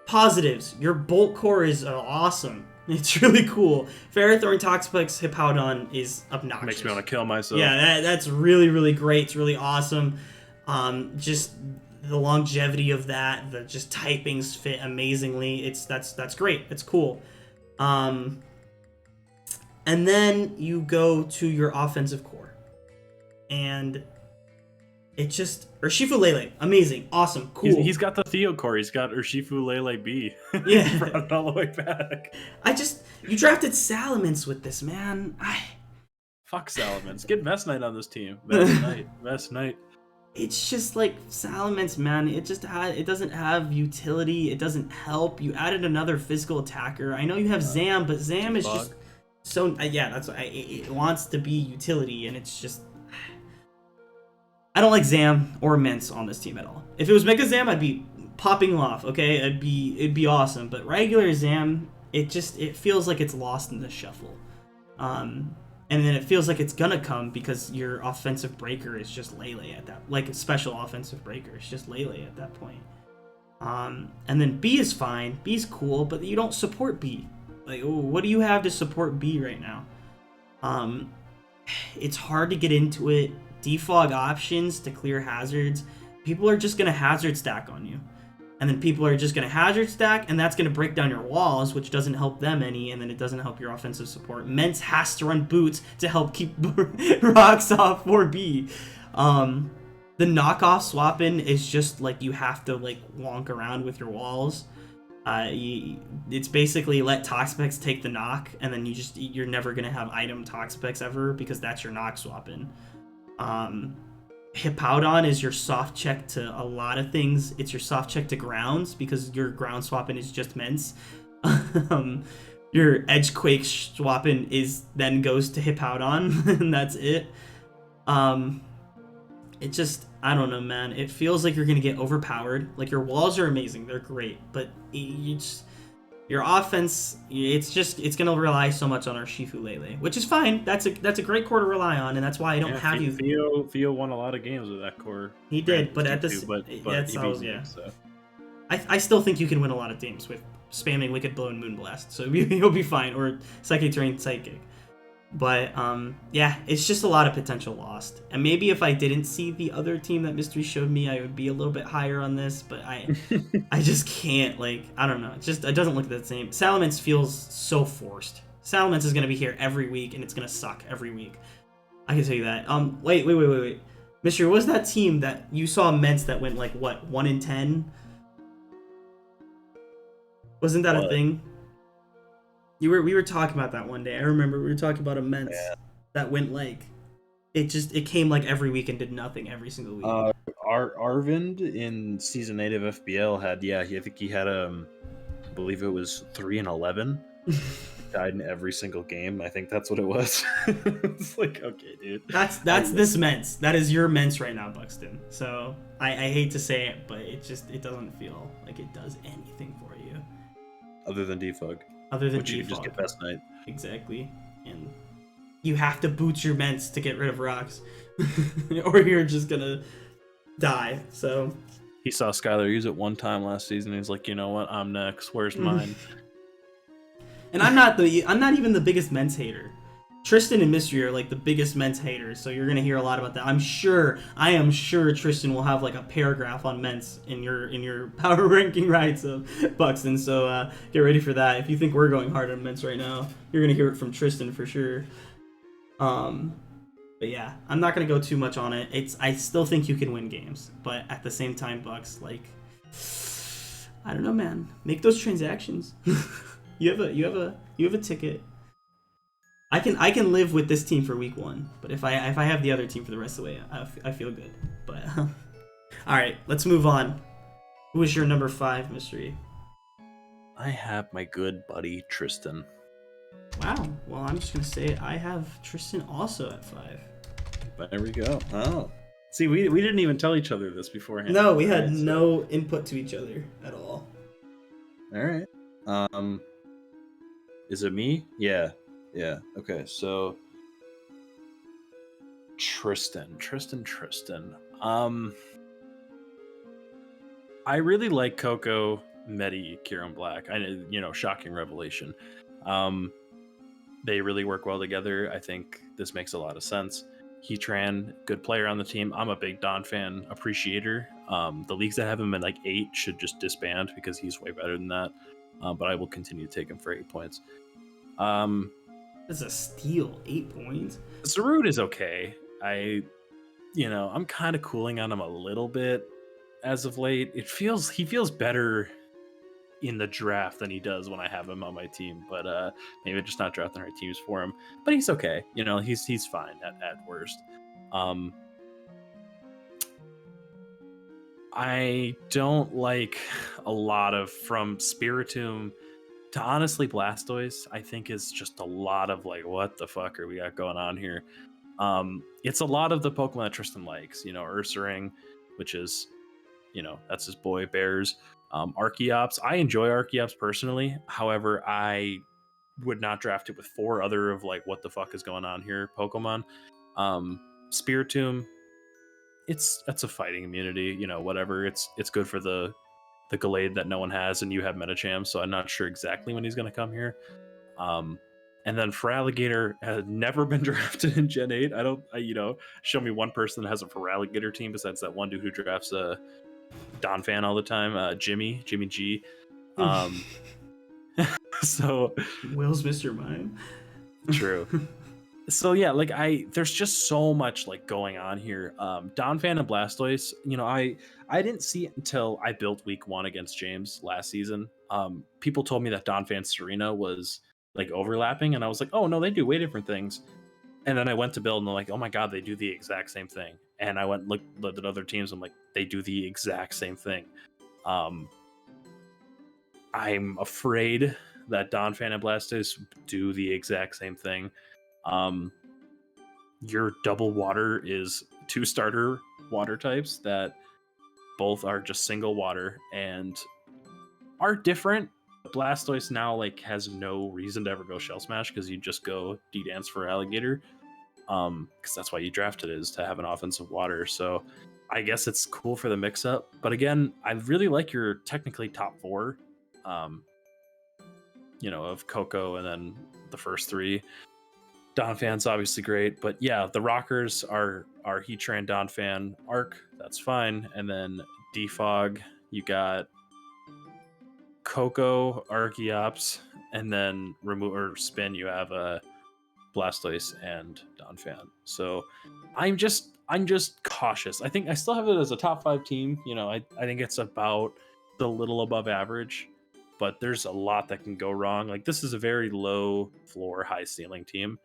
Positives. Your bolt core is awesome. It's really cool. Ferrothorn, Toxapex, Hippowdon is obnoxious. Makes me want to kill myself. Yeah, that's really, really great. It's really awesome. Just the longevity of that, the just typings fit amazingly. That's great. It's cool. And then you go to your offensive core, and it just Urshifu Lele, amazing, awesome, cool. He's got the Theo core. He's got Urshifu Lele B. Yeah, brought it all the way back. You drafted Salamence with this, man. Fuck Salamence. Get Mess Knight on this team. Mess Knight. It's just like Salamence, man. It doesn't have utility. It doesn't help. You added another physical attacker. I know you have Zam, but Zam is just so yeah. That's why it wants to be utility, and it's just. I don't like Zam or Mince on this team at all. If it was Mega Zam, I'd be popping off. Okay, it'd be awesome. But regular Zam, it feels like it's lost in the shuffle. And then it feels like it's gonna come because your offensive breaker is just Lele at that, like a special offensive breaker. It's just Lele at that point. And then B is fine. B's cool, but you don't support B. Like, what do you have to support B right now? It's hard to get into it. Defog options to clear hazards. People are just gonna hazard stack on you. And then people are just going to hazard stack, and that's going to break down your walls, which doesn't help them any, and then it doesn't help your offensive support. Mence has to run boots to help keep rocks off 4B. The knockoff swap-in is just, like, you have to, like, wonk around with your walls. It's basically let Toxapex take the knock, and then you're never going to have item Toxapex ever, because that's your knock swap-in. Hippowdon is your soft check to a lot of things. It's your soft check to grounds because your ground swapping is just Mence. Your Edgequake swapping then goes to Hippowdon, and that's it. It just, I don't know, man. It feels like you're gonna get overpowered. Like, your walls are amazing, they're great, but your offense, it's gonna rely so much on our Shifu Lele, which is fine. That's a great core to rely on, and that's why I don't have you. Theo won a lot of games with that core. He did, but at this, that's how, yeah. So. I still think you can win a lot of games with spamming Wicked Blow and Moonblast, so you'll be fine, or Psychic Terrain Psychic. But yeah, it's just a lot of potential lost. And maybe if I didn't see the other team that Mystery showed me, I would be a little bit higher on this. But I just can't. Like, I don't know. It doesn't look the same. Salamence feels so forced. Salamence is gonna be here every week, and it's gonna suck every week. I can tell you that. Wait. Mystery, what was that team that you saw Mence that went like what 1-10? Wasn't that a thing? We were talking about that one day. I remember we were talking about a Mence that went like it came like every week and did nothing every single week. Arvind in season 8 of FBL had I think he had I believe it was 3-11. Died in every single game. I think that's what it was. It's like, okay, dude. That's this Mence. That is your Mence right now, Buxton. So I hate to say it, but it doesn't feel like it does anything for you. Other than defog. Which you just get Best Knight. Exactly. And you have to boot your Mence to get rid of rocks. Or you're just gonna die. So he saw Skylar use it one time last season. He's like, you know what? I'm next. Where's mine? And I'm not even the biggest Mence hater. Tristan and Mystery are like the biggest Mence haters, so you're gonna hear a lot about that. I am sure Tristan will have like a paragraph on Mence in your power ranking rights of Buxton. So get ready for that. If you think we're going hard on Mence right now, you're gonna hear it from Tristan for sure. But yeah, I'm not gonna go too much on it. I still think you can win games, but at the same time, Bucks, like, I don't know, man. Make those transactions. you have a ticket. I can live with this team for week 1, but if I have the other team for the rest of the way, I feel good. But All right, let's move on. Who is your number 5, Mystery? I have my good buddy Tristan. Wow. Well, I'm just gonna say I have Tristan also at 5. There we go. Oh, see, we didn't even tell each other this beforehand. No, we had no input to each other at all. All right. Is it me? Yeah. Okay, so Tristan. I really like Coco, Medi, Kieran Black. Shocking revelation. They really work well together. I think this makes a lot of sense. Heatran, good player on the team. I'm a big Don fan appreciator. The leagues that have him in like 8 should just disband because he's way better than that. But I will continue to take him for 8 points. That's a steal, 8 points. Zarude is okay. I'm kind of cooling on him a little bit as of late. He feels better in the draft than he does when I have him on my team, but maybe I'm just not drafting the right teams for him. But he's okay. He's fine at worst. I don't like a lot of from Spiritomb to honestly Blastoise. I think is just a lot of like, what the fuck are we got going on here? It's a lot of the Pokemon that Tristan likes. Ursaring, which is, that's his boy. Bears. Archeops. I enjoy Archeops personally. However, I would not draft it with 4 other of like, what the fuck is going on here Pokemon. Spiritomb. That's a fighting immunity. Whatever. It's good for the Gallade that no one has, and you have Medicham, so I'm not sure exactly when he's going to come here. And then Feraligatr has never been drafted in Gen 8. Show me one person that has a Feraligatr team besides that one dude who drafts Donphan all the time, Jimmy G. So Will's Mr. Mime. True. So yeah, like there's just so much like going on here. Donphan and Blastoise, I didn't see it until I built week 1 against James last season. People told me that Donphan Serena was like overlapping, and I was like, oh no, they do way different things. And then I went to build, and they're like, oh my god, they do the exact same thing. And I went looked at other teams, I'm like, they do the exact same thing. I'm afraid that Donphan and Blastoise do the exact same thing. Your double water is 2 starter water types that both are just single water and are different. Blastoise now like has no reason to ever go Shell Smash because you just go D-Dance for Alligator. Because that's why you drafted it, is to have an offensive water. So I guess it's cool for the mix-up. But again, I really like your technically top 4. Of Coco and then the first 3. Donphan's obviously great, but yeah, the rockers are Heatran, Donphan, Arc, that's fine. And then Defog, you got Coco, Archeops, and then remove or spin, you have Blastoise and Donphan. So I'm just cautious. I think I still have it as a top 5 team. I think it's about the little above average, but there's a lot that can go wrong. Like this is a very low floor, high ceiling team.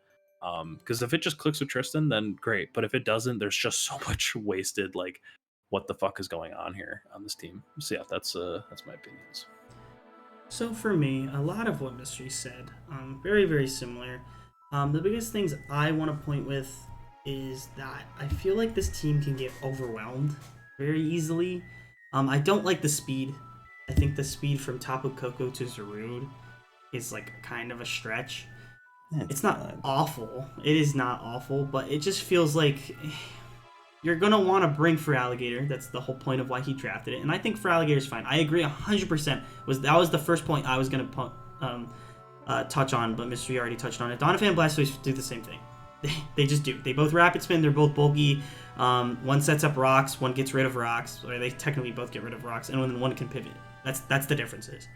Because if it just clicks with Tristan, then great. But if it doesn't, there's just so much wasted. Like, what the fuck is going on here on this team? So yeah, that's my opinions. So for me, a lot of what Mystery said, very, very similar. The biggest things I want to point with is that I feel like this team can get overwhelmed very easily. I don't like the speed. I think the speed from Tapu Koko to Zarude is like kind of a stretch. It's not awful. It is not awful, but it just feels like you're going to want to bring Feraligatr. That's the whole point of why he drafted it. And I think Feraligatr is fine. I agree 100%. That was the first point I was going to touch on, but Mystery already touched on it. Donphan and Blastoise do the same thing. They just do. They both rapid spin. They're both bulky. One sets up rocks. One gets rid of rocks. Or they technically both get rid of rocks. And then one can pivot. That's the differences.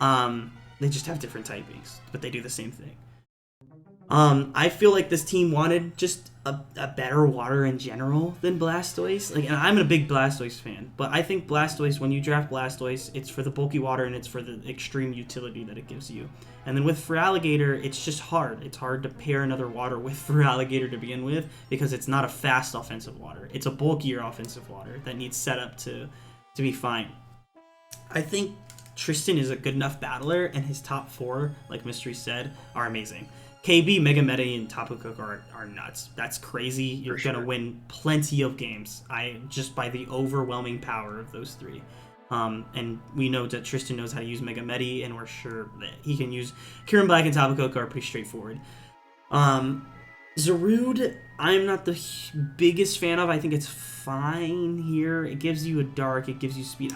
They just have different typings, but they do the same thing. I feel like this team wanted just a better water in general than Blastoise. Like, and I'm a big Blastoise fan, but I think Blastoise, when you draft Blastoise, it's for the bulky water and it's for the extreme utility that it gives you. And then with Feraligatr, it's just hard. It's hard to pair another water with Feraligatr to begin with because it's not a fast offensive water. It's a bulkier offensive water that needs setup to be fine. I think Tristan is a good enough battler, and his top four, like Mystery said, are amazing. KB, Mega Meta, and Tapu Koko are nuts. That's crazy. You're going to win plenty of games just by the overwhelming power of those three. And we know that Tristan knows how to use Mega Meta, and we're sure that he can use Kieran Black and Tapu Koko are pretty straightforward. Zarude, I'm not the biggest fan of. I think it's fine here. It gives you a dark. It gives you speed.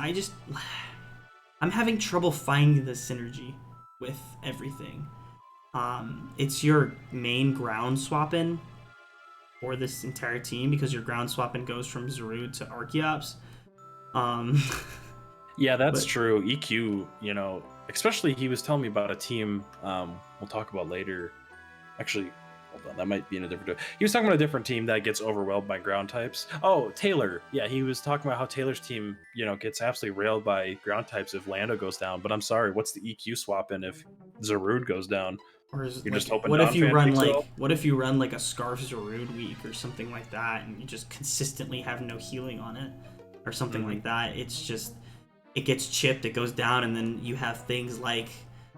I'm having trouble finding the synergy with everything. It's your main ground swapping for this entire team because your ground swapping goes from Zarude to Archeops. Yeah, that's true. EQ, especially he was telling me about a team we'll talk about later. Actually, hold on, that might be in a different... He was talking about a different team that gets overwhelmed by ground types. Oh, Taylor. Yeah, he was talking about how Taylor's team, gets absolutely railed by ground types if Lando goes down. But I'm sorry, what's the EQ swap in if Zarude goes down? Or is, You're like, just hoping what if you run picks it like up? what if you run like a Scarf Zarude week or something like that, and you just consistently have no healing on it, or something like that? It's just it gets chipped, it goes down, and then you have things like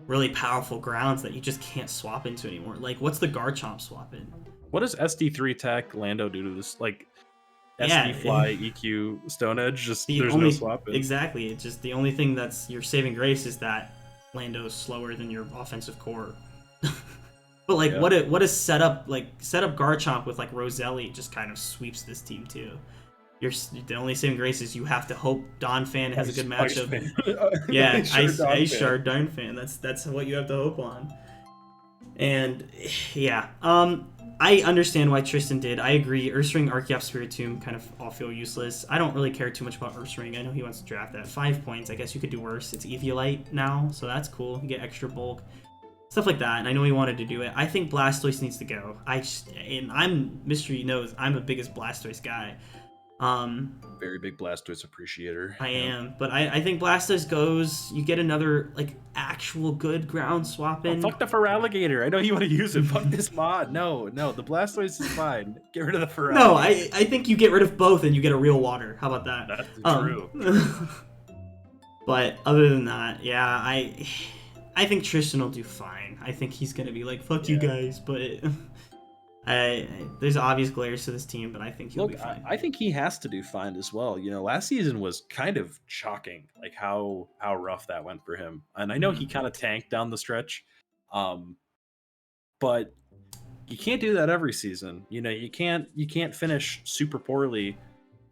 really powerful grounds that you just can't swap into anymore. Like, what's the Garchomp swap in? What does SD3 Tech Lando do to this? Like, Yeah, SD Fly EQ Stone Edge, just the there's only no swap in. exactly. It's just the only thing that's your saving grace is that Lando's slower than your offensive core. But like, Yeah. what a setup Garchomp with like Roselli just kind of sweeps this team too. The only saving grace is you have to hope Donphan has a good matchup. Yeah, Ice Shard Donphan. That's what you have to hope on. And yeah, I understand why Tristan did. I agree. Ursaring, Archeops, Spiritomb kind of all feel useless. I don't really care too much about Ursaring. I know he wants to draft that. 5 points. I guess you could do worse. It's Eviolite now, so that's cool. You get extra bulk. Stuff like that, and I know he wanted to do it. I think Blastoise needs to go. Mystery knows I'm a biggest Blastoise guy. Very big Blastoise appreciator. I am, but I think Blastoise goes. You get another like actual good ground swap in. Oh, fuck the Feraligatr. I know you want to use it. Fuck this mod. No, the Blastoise is fine. Get rid of the Feraligatr. No, I think you get rid of both and you get a real water. How about that? That's true. But other than that, yeah, I think Tristan will do fine. I think he's gonna be like, fuck you guys, but there's obvious glares to this team, but I think he'll be fine. I think he has to do fine as well. Last season was kind of shocking, like how rough that went for him. And I know he kind of tanked down the stretch, but you can't do that every season. You can't finish super poorly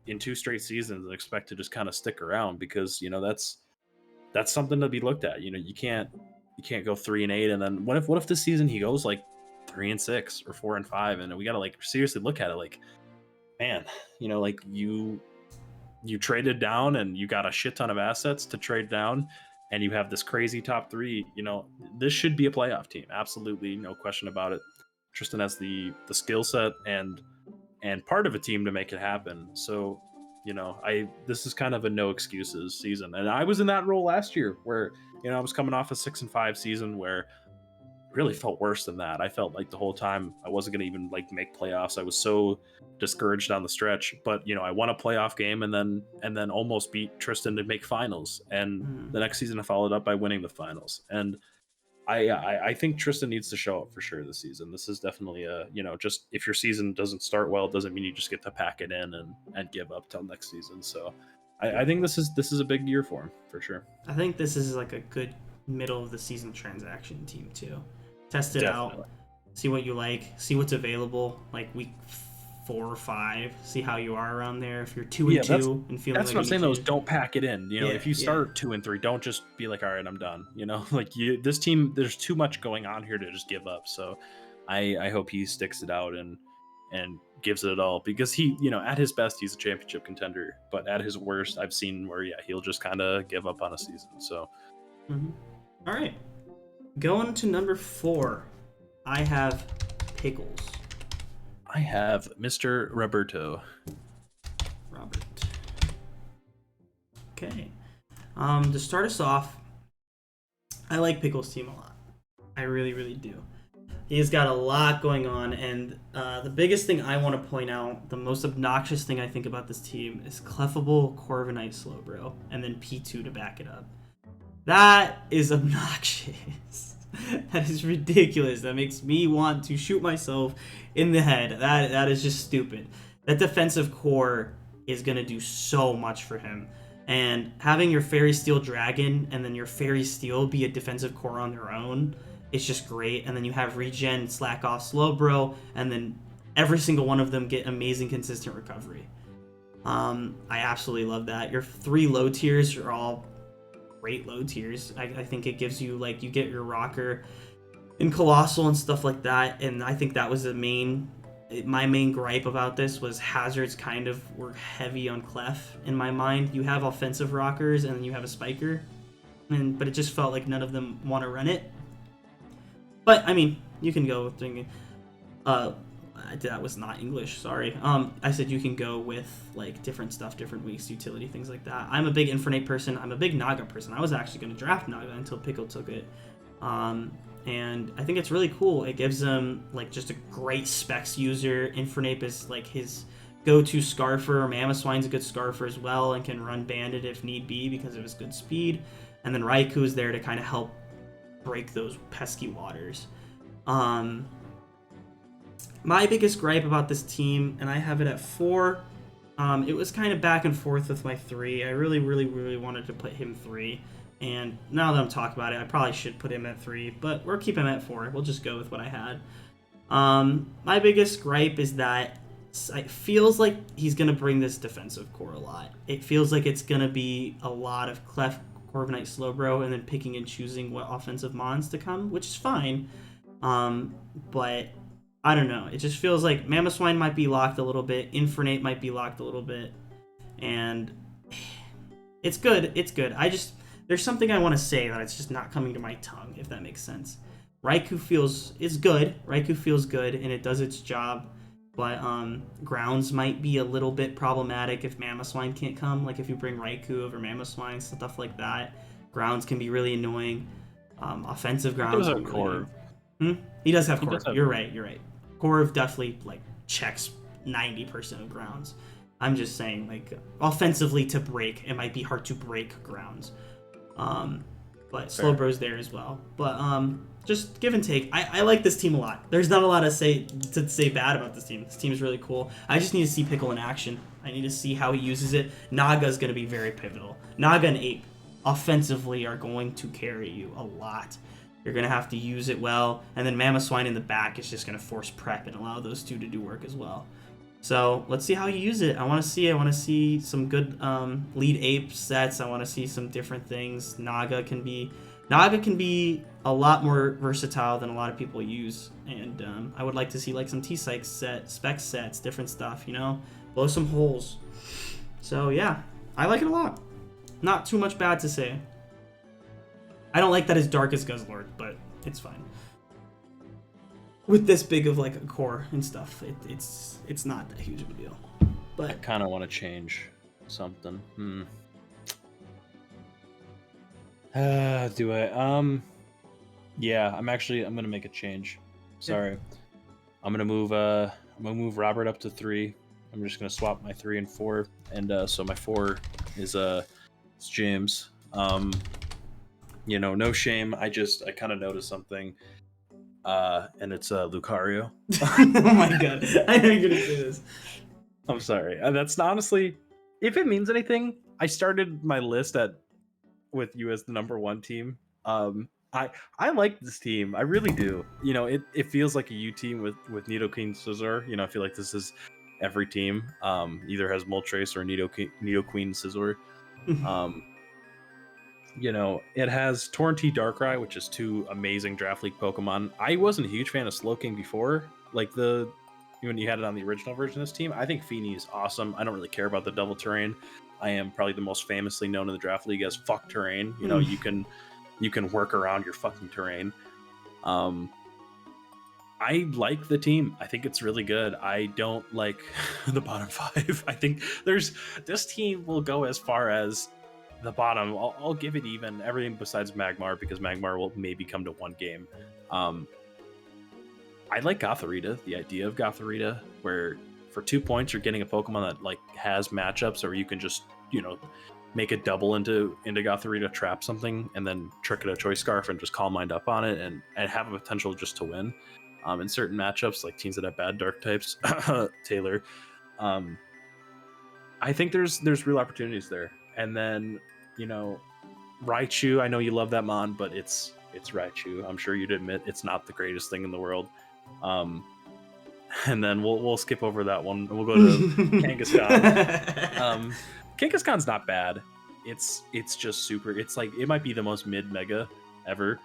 in 2 straight seasons and expect to just kind of stick around because that's something to be looked at. You can't go 3-8 and then what if this season he goes like 3-6 or 4-5 and we gotta like seriously look at it like, man, like you traded down and you got a shit ton of assets to trade down and you have this crazy top 3. This should be a playoff team, absolutely, no question about it. Tristan has the skill set and part of a team to make it happen. So this is kind of a no excuses season, and I was in that role last year where I was coming off a 6-5 season where really felt worse than that. I felt like the whole time I wasn't going to even like make playoffs. I was so discouraged down the stretch, but I won a playoff game and then almost beat Tristan to make finals. And the next season I followed up by winning the finals. And I think Tristan needs to show up for sure this season. This is definitely a, just if your season doesn't start well, it doesn't mean you just get to pack it in and give up till next season. So I think this is a big year for him for sure. I think this is like a good middle of the season transaction team too. Test it out, see what you like, see what's available like week 4 or 5, see how you are around there. If you're 2-2 and feeling that's like what I'm saying though, is don't pack it in. If you start 2-3, don't just be like, all right, I'm done. This team, there's too much going on here to just give up. So I hope he sticks it out and gives it all, because he, at his best he's a championship contender, but at his worst I've seen where he'll just kind of give up on a season. So all right, going to number 4, I have Pickles. I have Mr. Roberto. Robert. Okay. To start us off, I like Pickles' team a lot. I really, really do. He's got a lot going on, and the biggest thing I want to point out, the most obnoxious thing I think about this team is Clefable, Corviknight, Slowbro, and then P2 to back it up. That is obnoxious. That is ridiculous. That makes me want to shoot myself in the head. That is just stupid. That defensive core is going to do so much for him. And having your Fairy Steel Dragon and then your Fairy Steel be a defensive core on their own is just great. And then you have Regen, Slack Off, Slowbro, and then every single one of them get amazing consistent recovery. I absolutely love that. Your 3 low tiers are all great low tiers. I think it gives you, like, you get your rocker in Colossal and stuff like that, and I think that was my main gripe about this was hazards kind of were heavy on Clef in my mind. You have offensive rockers and then you have a spiker, but it just felt like none of them want to run it. But I mean, you can go with thinking that was not English, sorry. I said you can go with like different stuff, different weeks, utility, things like that. I'm a big Infernape person. I'm a big Naga person. I was actually going to draft Naga until Pickle took it. And I think it's really cool. It gives him like just a great specs user. Infernape is like his go-to Scarfer. Mamoswine's a good Scarfer as well and can run Bandit if need be because of his good speed. And then Raikou is there to kind of help break those pesky waters. My biggest gripe about this team, and I have it at 4, it was kind of back and forth with my 3. I really, really, really wanted to put him 3. And now that I'm talking about it, I probably should put him at 3, but we'll keep him at 4. We'll just go with what I had. My biggest gripe is that it feels like he's going to bring this defensive core a lot. It feels like it's going to be a lot of Clef, Corviknight, Slowbro, and then picking and choosing what offensive mons to come, which is fine. But I don't know. It just feels like Mamoswine might be locked a little bit. Infernape might be locked a little bit. And it's good. It's good. There's something I want to say that it's just not coming to my tongue, if that makes sense. Raikou is good. Raikou feels good, and it does its job. But Grounds might be a little bit problematic if Mamoswine can't come. Like if you bring Raikou over Mamoswine, stuff like that. Grounds can be really annoying. Offensive Grounds. He does have Core. He does have Core. You're right. Core definitely like checks 90% of Grounds. I'm just saying, like, offensively to break, it might be hard to break Grounds. But Slowbro's there as well. But just give and take. I like this team a lot. There's not a lot to say bad about this team. This team is really cool. I just need to see Pickle in action. I need to see how he uses it. Naga's going to be very pivotal. Naga and Ape offensively are going to carry you a lot. You're going to have to use it well. And then Mamoswine in the back is just going to force prep and allow those two to do work as well. So let's see how you use it. I want to see some good lead ape sets. I want to see some different things. Naga can be a lot more versatile than a lot of people use, and I would like to see like some T-Psych spec sets, different stuff. Blow some holes. So yeah, I like it a lot. Not too much bad to say. I don't like that as dark as Guzzlord, but it's fine. With this big of like a core and stuff, it's not that huge of a deal. But I kind of want to change something. Do I? Yeah, I'm gonna make a change. Sorry, I'm gonna move Robert up to 3. I'm just gonna swap my 3 and 4, and so my 4 is it's James. No shame. I kind of noticed something. And it's Lucario. Oh my god, I know you're gonna say this. I'm sorry. That's honestly, if it means anything, I started my list with you as the number 1 team. I like this team. I really do. It feels like a U team with Nidoqueen Scizor. I feel like this is every team. Either has Moltres or Nidoqueen Scizor. It has Torrentee Darkrai, which is 2 amazing Draft League Pokemon. I wasn't a huge fan of Slowking before, like when you had it on the original version of this team. I think Feeny is awesome. I don't really care about the double terrain. I am probably the most famously known in the Draft League as fuck terrain. You can work around your fucking terrain. I like the team. I think it's really good. I don't like the bottom 5. I think this team will go as far as the bottom. I'll give it even everything besides Magmar, because Magmar will maybe come to one game. I like Gothorita, the idea of Gothorita, where for 2 points you're getting a Pokemon that like has matchups, or you can just, make a double into Gothorita, trap something, and then trick it a Choice Scarf and just Calm Mind up on it, and have a potential just to win. In certain matchups, like teams that have bad dark types, Taylor. I think there's real opportunities there. And then, Raichu, I know you love that mon, but it's Raichu. I'm sure you'd admit it's not the greatest thing in the world. And then we'll skip over that one. We'll go to Kangaskhan. Kangaskhan's not bad. It's just super. It's like it might be the most mid mega ever.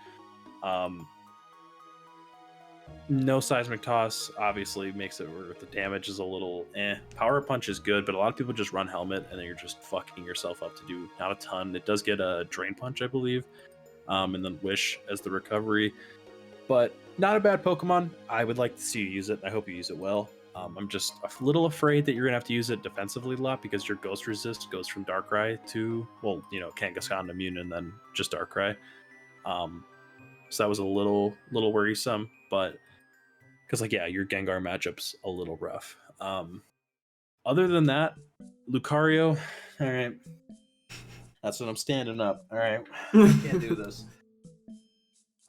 No Seismic Toss obviously makes it where the damage is a little Power Punch is good, but a lot of people just run Helmet and then you're just fucking yourself up to do not a ton. It does get a Drain Punch, I believe, and then Wish as the recovery, but not a bad Pokemon. I would like to see you use it. I hope you use it well. I'm just a little afraid that you're gonna have to use it defensively a lot, because your Ghost Resist goes from Darkrai to, Kangaskhan immune and then just Darkrai. So that was a little worrisome, but because your Gengar matchup's a little rough. Other than that, Lucario, all right, that's what I'm standing up. All right, I can't do this.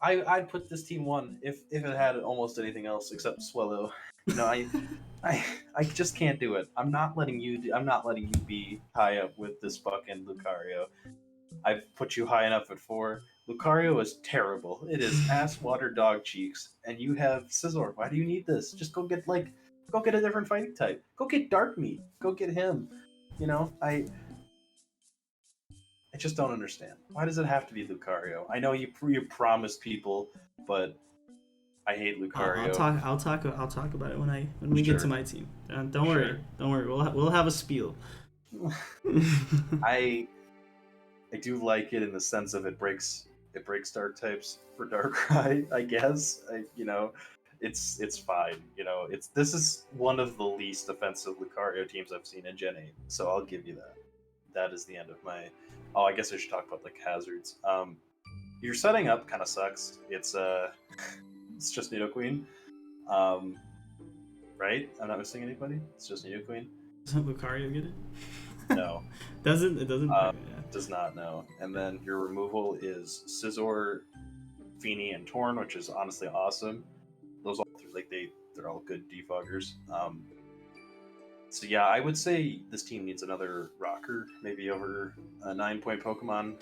I'd put this team 1 if it had almost anything else except Swellow. I just can't do it. I'm not letting you be high up with this fucking Lucario. I've put you high enough at 4. Lucario is terrible. It is ass water dog cheeks, and you have Scizor. Why do you need this? Just go get a different fighting type. Go get Dark Meat. Go get him. I just don't understand. Why does it have to be Lucario? I know you promised people, but I hate Lucario. I'll talk about it when we get to my team. Don't worry. We'll have a spiel. I do like it in the sense of it breaks dark types for Darkrai, I guess. It's fine. This is one of the least offensive Lucario teams I've seen in Gen 8, so I'll give you that. That is the end of my. Oh, I guess I should talk about like hazards. Your setting up kind of sucks. It's just Nidoqueen, right? I'm not missing anybody. It's just Nidoqueen. Doesn't Lucario get it? No. It doesn't. Does not know. And then your removal is Scizor, Feeny, and Torn, which is honestly awesome. Those all they're all good defoggers. So yeah, I would say this team needs another rocker, maybe over a 9-point Pokemon.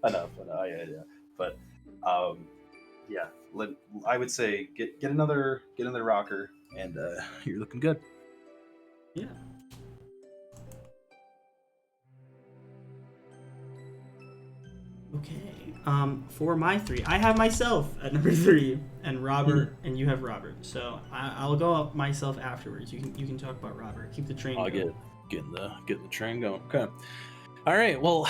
Enough. Yeah. But yeah, I would say get another rocker, and you're looking good. Yeah. Okay. For my 3, I have myself at number 3, and Robert, and you have Robert. So I'll go up myself afterwards. You can talk about Robert. Keep the train going. I'll get the train going. Okay. All right. Well,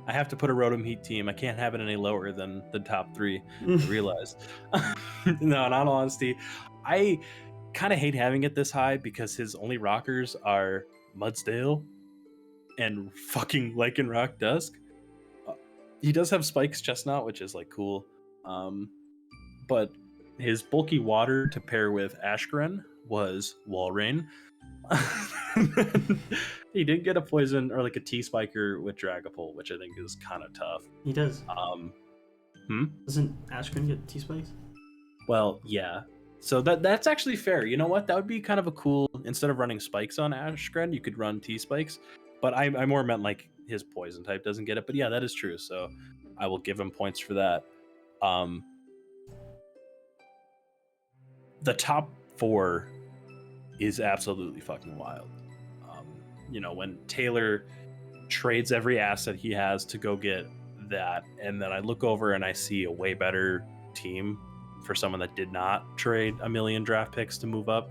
I have to put a Rotom Heat team. I can't have it any lower than the top 3. I realized. No, in all honesty, I kind of hate having it this high because his only rockers are Mudsdale and fucking Lycanroc Dusk. He does have Spikes Chestnut, which is cool, but his bulky water to pair with Ashgren was Walrein. He did get a poison or a T-Spiker with Dragapult, which I think is kind of tough. He does. Doesn't Ashgren get T-Spikes? Well, yeah. So that's actually fair. You know what? That would be kind of a cool. Instead of running Spikes on Ashgren, you could run T-Spikes. But I more meant his poison type doesn't get it. But yeah, that is true. So I will give him points for that. The top 4 is absolutely fucking wild. When Taylor trades every asset he has to go get that, and then I look over and I see a way better team for someone that did not trade a million draft picks to move up.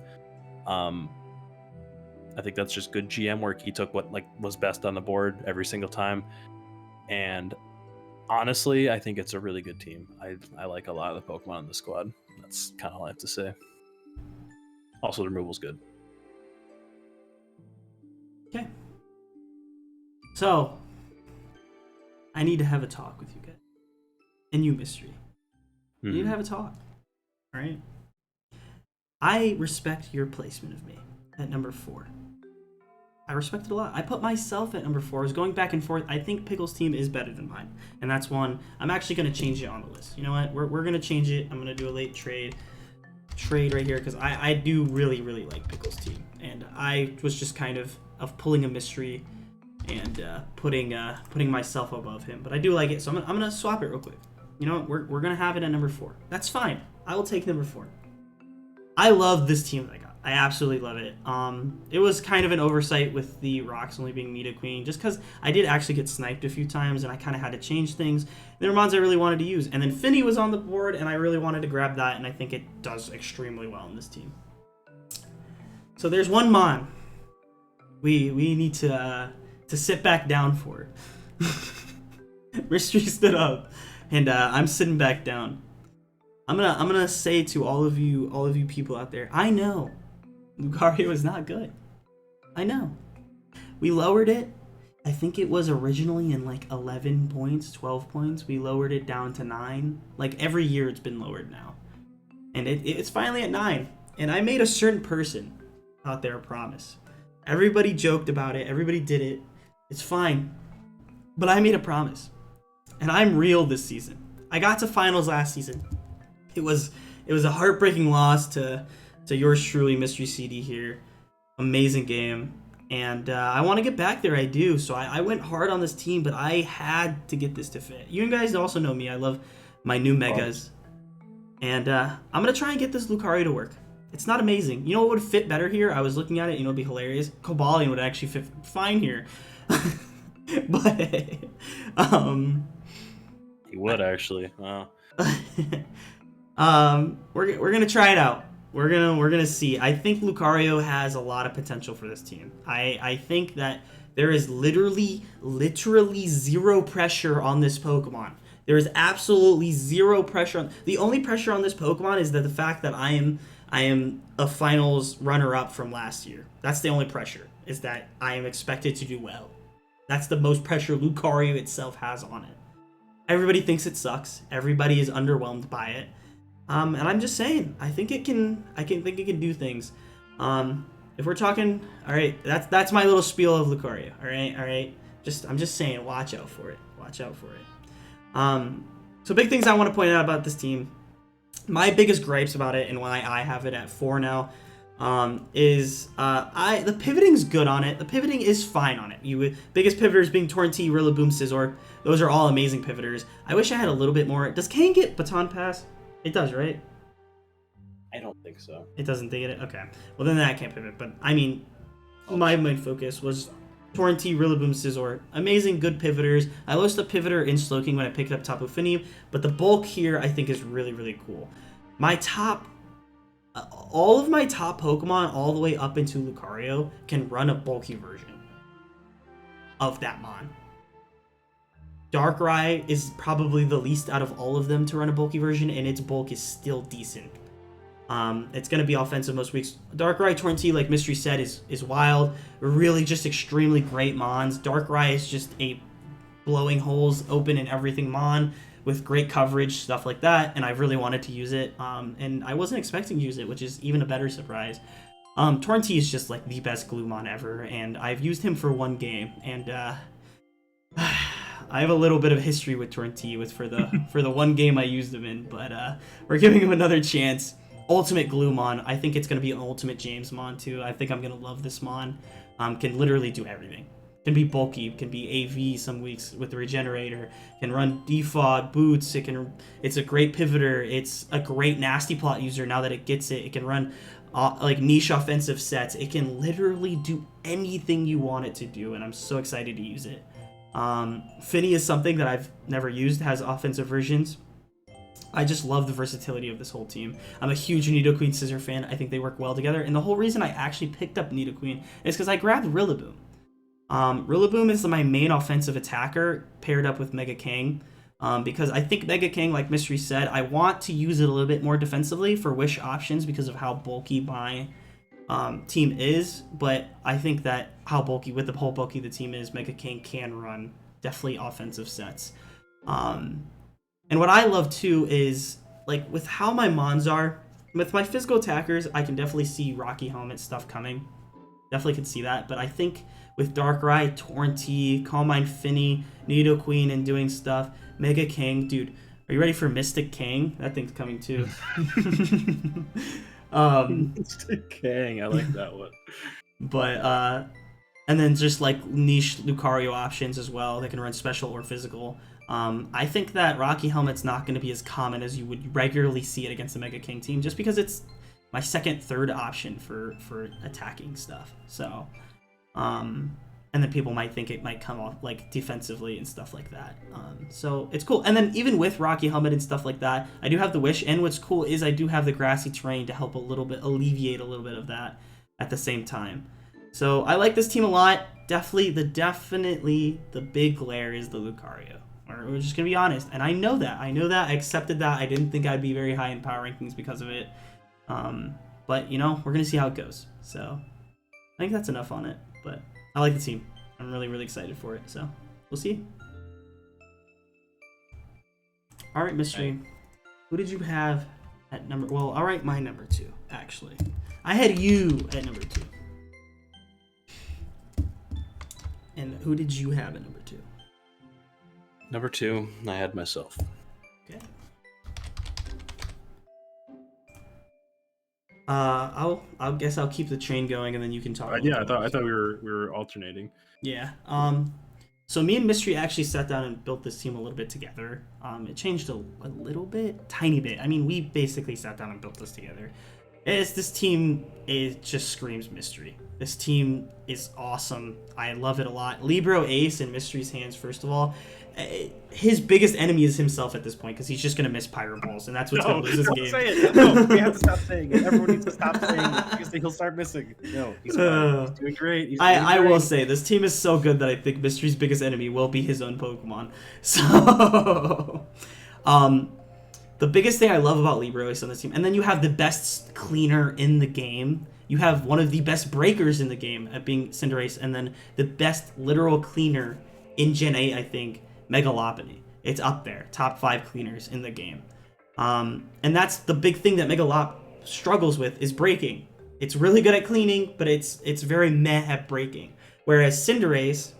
I think that's just good GM work. He took what was best on the board every single time, and Honestly, I think it's a really good team. I like a lot of the Pokemon in the squad. That's kind of all I have to say. Also, the removal's good. Okay. So, I need to have a talk with you guys. And you, Mystery. We need to have a talk. All right? I respect your placement of me at number 4. I respect it a lot. I put myself at number 4. I was going back and forth. I think Pickle's team is better than mine. And that's one. I'm actually going to change it on the list. You know what? We're going to change it. I'm going to do a late trade right here because I do really, really like Pickle's team. And I was just kind of pulling a Mystery and putting myself above him. But I do like it, so I'm going to swap it real quick. You know what? We're going to have it at number 4. That's fine. I will take number 4. I love this team that I got. I absolutely love it. It was kind of an oversight with the rocks only being Nidoqueen, just because I did actually get sniped a few times, and I kind of had to change things. There were mons I really wanted to use, and then Finny was on the board, and I really wanted to grab that, and I think it does extremely well in this team. So there's one mon we need to sit back down for. Mystery stood up, and I'm sitting back down. I'm gonna say to all of you people out there, I know Lucario is not good. I know. We lowered it. I think it was originally in like 11 points, 12 points. We lowered it down to 9. Like every year it's been lowered now. And it's finally at 9. And I made a certain person out there a promise. Everybody joked about it. Everybody did it. It's fine. But I made a promise. And I'm real this season. I got to finals last season. It was a heartbreaking loss to yours truly, Mystery CD here. Amazing game. And I want to get back there, I do. So I went hard on this team, but I had to get this to fit. You guys also know me. I love my new Megas. And I'm going to try and get this Lucario to work. It's not amazing. You know what would fit better here? I was looking at it, you know, it'd be hilarious. Cobalion would actually fit fine here. But, he would actually. Wow. We're gonna try it out. We're gonna see. I think Lucario has a lot of potential for this team. I think that there is literally zero pressure on this Pokemon. There is absolutely zero pressure on. The only pressure on this Pokemon is that the fact that I am a finals runner-up from last year. That's the only pressure. Is that I am expected to do well. That's the most pressure Lucario itself has on it. Everybody thinks it sucks. Everybody is underwhelmed by it. And I'm just saying, I think it can do things. If we're talking, all right, that's my little spiel of Lucario. All right. I'm just saying, watch out for it. So big things I want to point out about this team. My biggest gripes about it and why I have it at 4 now, is the pivoting's good on it. The pivoting is fine on it. Biggest pivoters being Torrentee, Rillaboom, Scizor. Those are all amazing pivoters. I wish I had a little bit more. Does Kane get Baton Pass? It does, right? I don't think so. It doesn't think it? Okay. Well, then that can't pivot. But, I mean, my main focus was Torrentee, Rillaboom, Scizor. Amazing, good pivoters. I lost a pivoter in Slowking when I picked up Tapu Fini, but the bulk here I think is really, really cool. All of my top Pokemon, all the way up into Lucario, can run a bulky version of that mon. Darkrai is probably the least out of all of them to run a bulky version, and its bulk is still decent. It's going to be offensive most weeks. Darkrai, Torrentee, like Mystery said, is wild. Really just extremely great mons. Darkrai is just a blowing holes open in everything mon with great coverage, stuff like that, and I really wanted to use it. And I wasn't expecting to use it, which is even a better surprise. Torrentee is just like the best Gloomon ever, and I've used him for one game, and I have a little bit of history with Torrentee for the one game I used him in, but we're giving him another chance. Ultimate Gloomon. I think it's going to be an Ultimate James Mon too. I think I'm going to love this Mon. Can literally do everything. Can be bulky, can be AV some weeks with the Regenerator, can run Defog, Boots, it's a great pivoter, it's a great Nasty Plot user now that it gets it. It can run like niche offensive sets. It can literally do anything you want it to do, and I'm so excited to use it. Finny is something that I've never used, has offensive versions. I just love the versatility of this whole team. I'm a huge Nidoqueen Scizor fan. I think they work well together, and the whole reason I actually picked up Nidoqueen is because I grabbed Rillaboom. Rillaboom is my main offensive attacker paired up with Mega Kang. because I think Mega King, like Mystery said, I want to use it a little bit more defensively for wish options because of how bulky my team is. But I think that with the whole bulky the team is, Mega King can run definitely offensive sets. And what I love too is, like, with how my mons are, with my physical attackers, I can definitely see Rocky Helmet stuff coming. Definitely can see that. But I think with Darkrai, Torrentee, Calm Mind Finny, Nidoqueen, and doing stuff, Mega King, dude, are you ready for Mystic King? That thing's coming too. Mystic King, I like that one. But and then just like niche Lucario options as well. They can run special or physical. I think that Rocky Helmet's not going to be as common as you would regularly see it against the Mega King team, just because it's my third option for attacking stuff. So, and then people might think it might come off like defensively and stuff like that. So it's cool. And then even with Rocky Helmet and stuff like that, I do have the Wish. And what's cool is I do have the grassy terrain to help alleviate a little bit of that at the same time. So I like this team a lot. Definitely the big glare is the Lucario. We're just gonna be honest, and I know that. I accepted that. I didn't think I'd be very high in power rankings because of it. But you know, we're gonna see how it goes. So I think that's enough on it. But I like the team. I'm really, really excited for it. So we'll see. All right, Mystery. Who did you have at number? Well, all right, my number 2 actually. I had you at number 2. And who did you have at number 2? Number 2, I had myself. Okay. I'll guess I'll keep the train going, and then you can talk. Yeah, I thought we were alternating. Yeah. So me and Mystery actually sat down and built this team a little bit together. It changed a little bit, tiny bit. I mean, we basically sat down and built this together. This team just screams Mystery. This team is awesome. I love it a lot. Libero Ace in Mystery's hands, first of all. His biggest enemy is himself at this point, because he's just going to miss Pyro Balls, and that's what's going to lose this game. Say it. No, we have to stop saying it. Everyone needs to stop saying it, because he'll start missing. No, he's doing great. I will say, this team is so good that I think Mystery's biggest enemy will be his own Pokemon. So, the biggest thing I love about Libero Ace on this team, and then you have the best cleaner in the game. You have one of the best breakers in the game at being Cinderace, and then the best literal cleaner in Gen 8, I think, Megalopony. It's up there, top 5 cleaners in the game. And that's the big thing that Megalop struggles with, is breaking. It's really good at cleaning, but it's very meh at breaking. Whereas Cinderace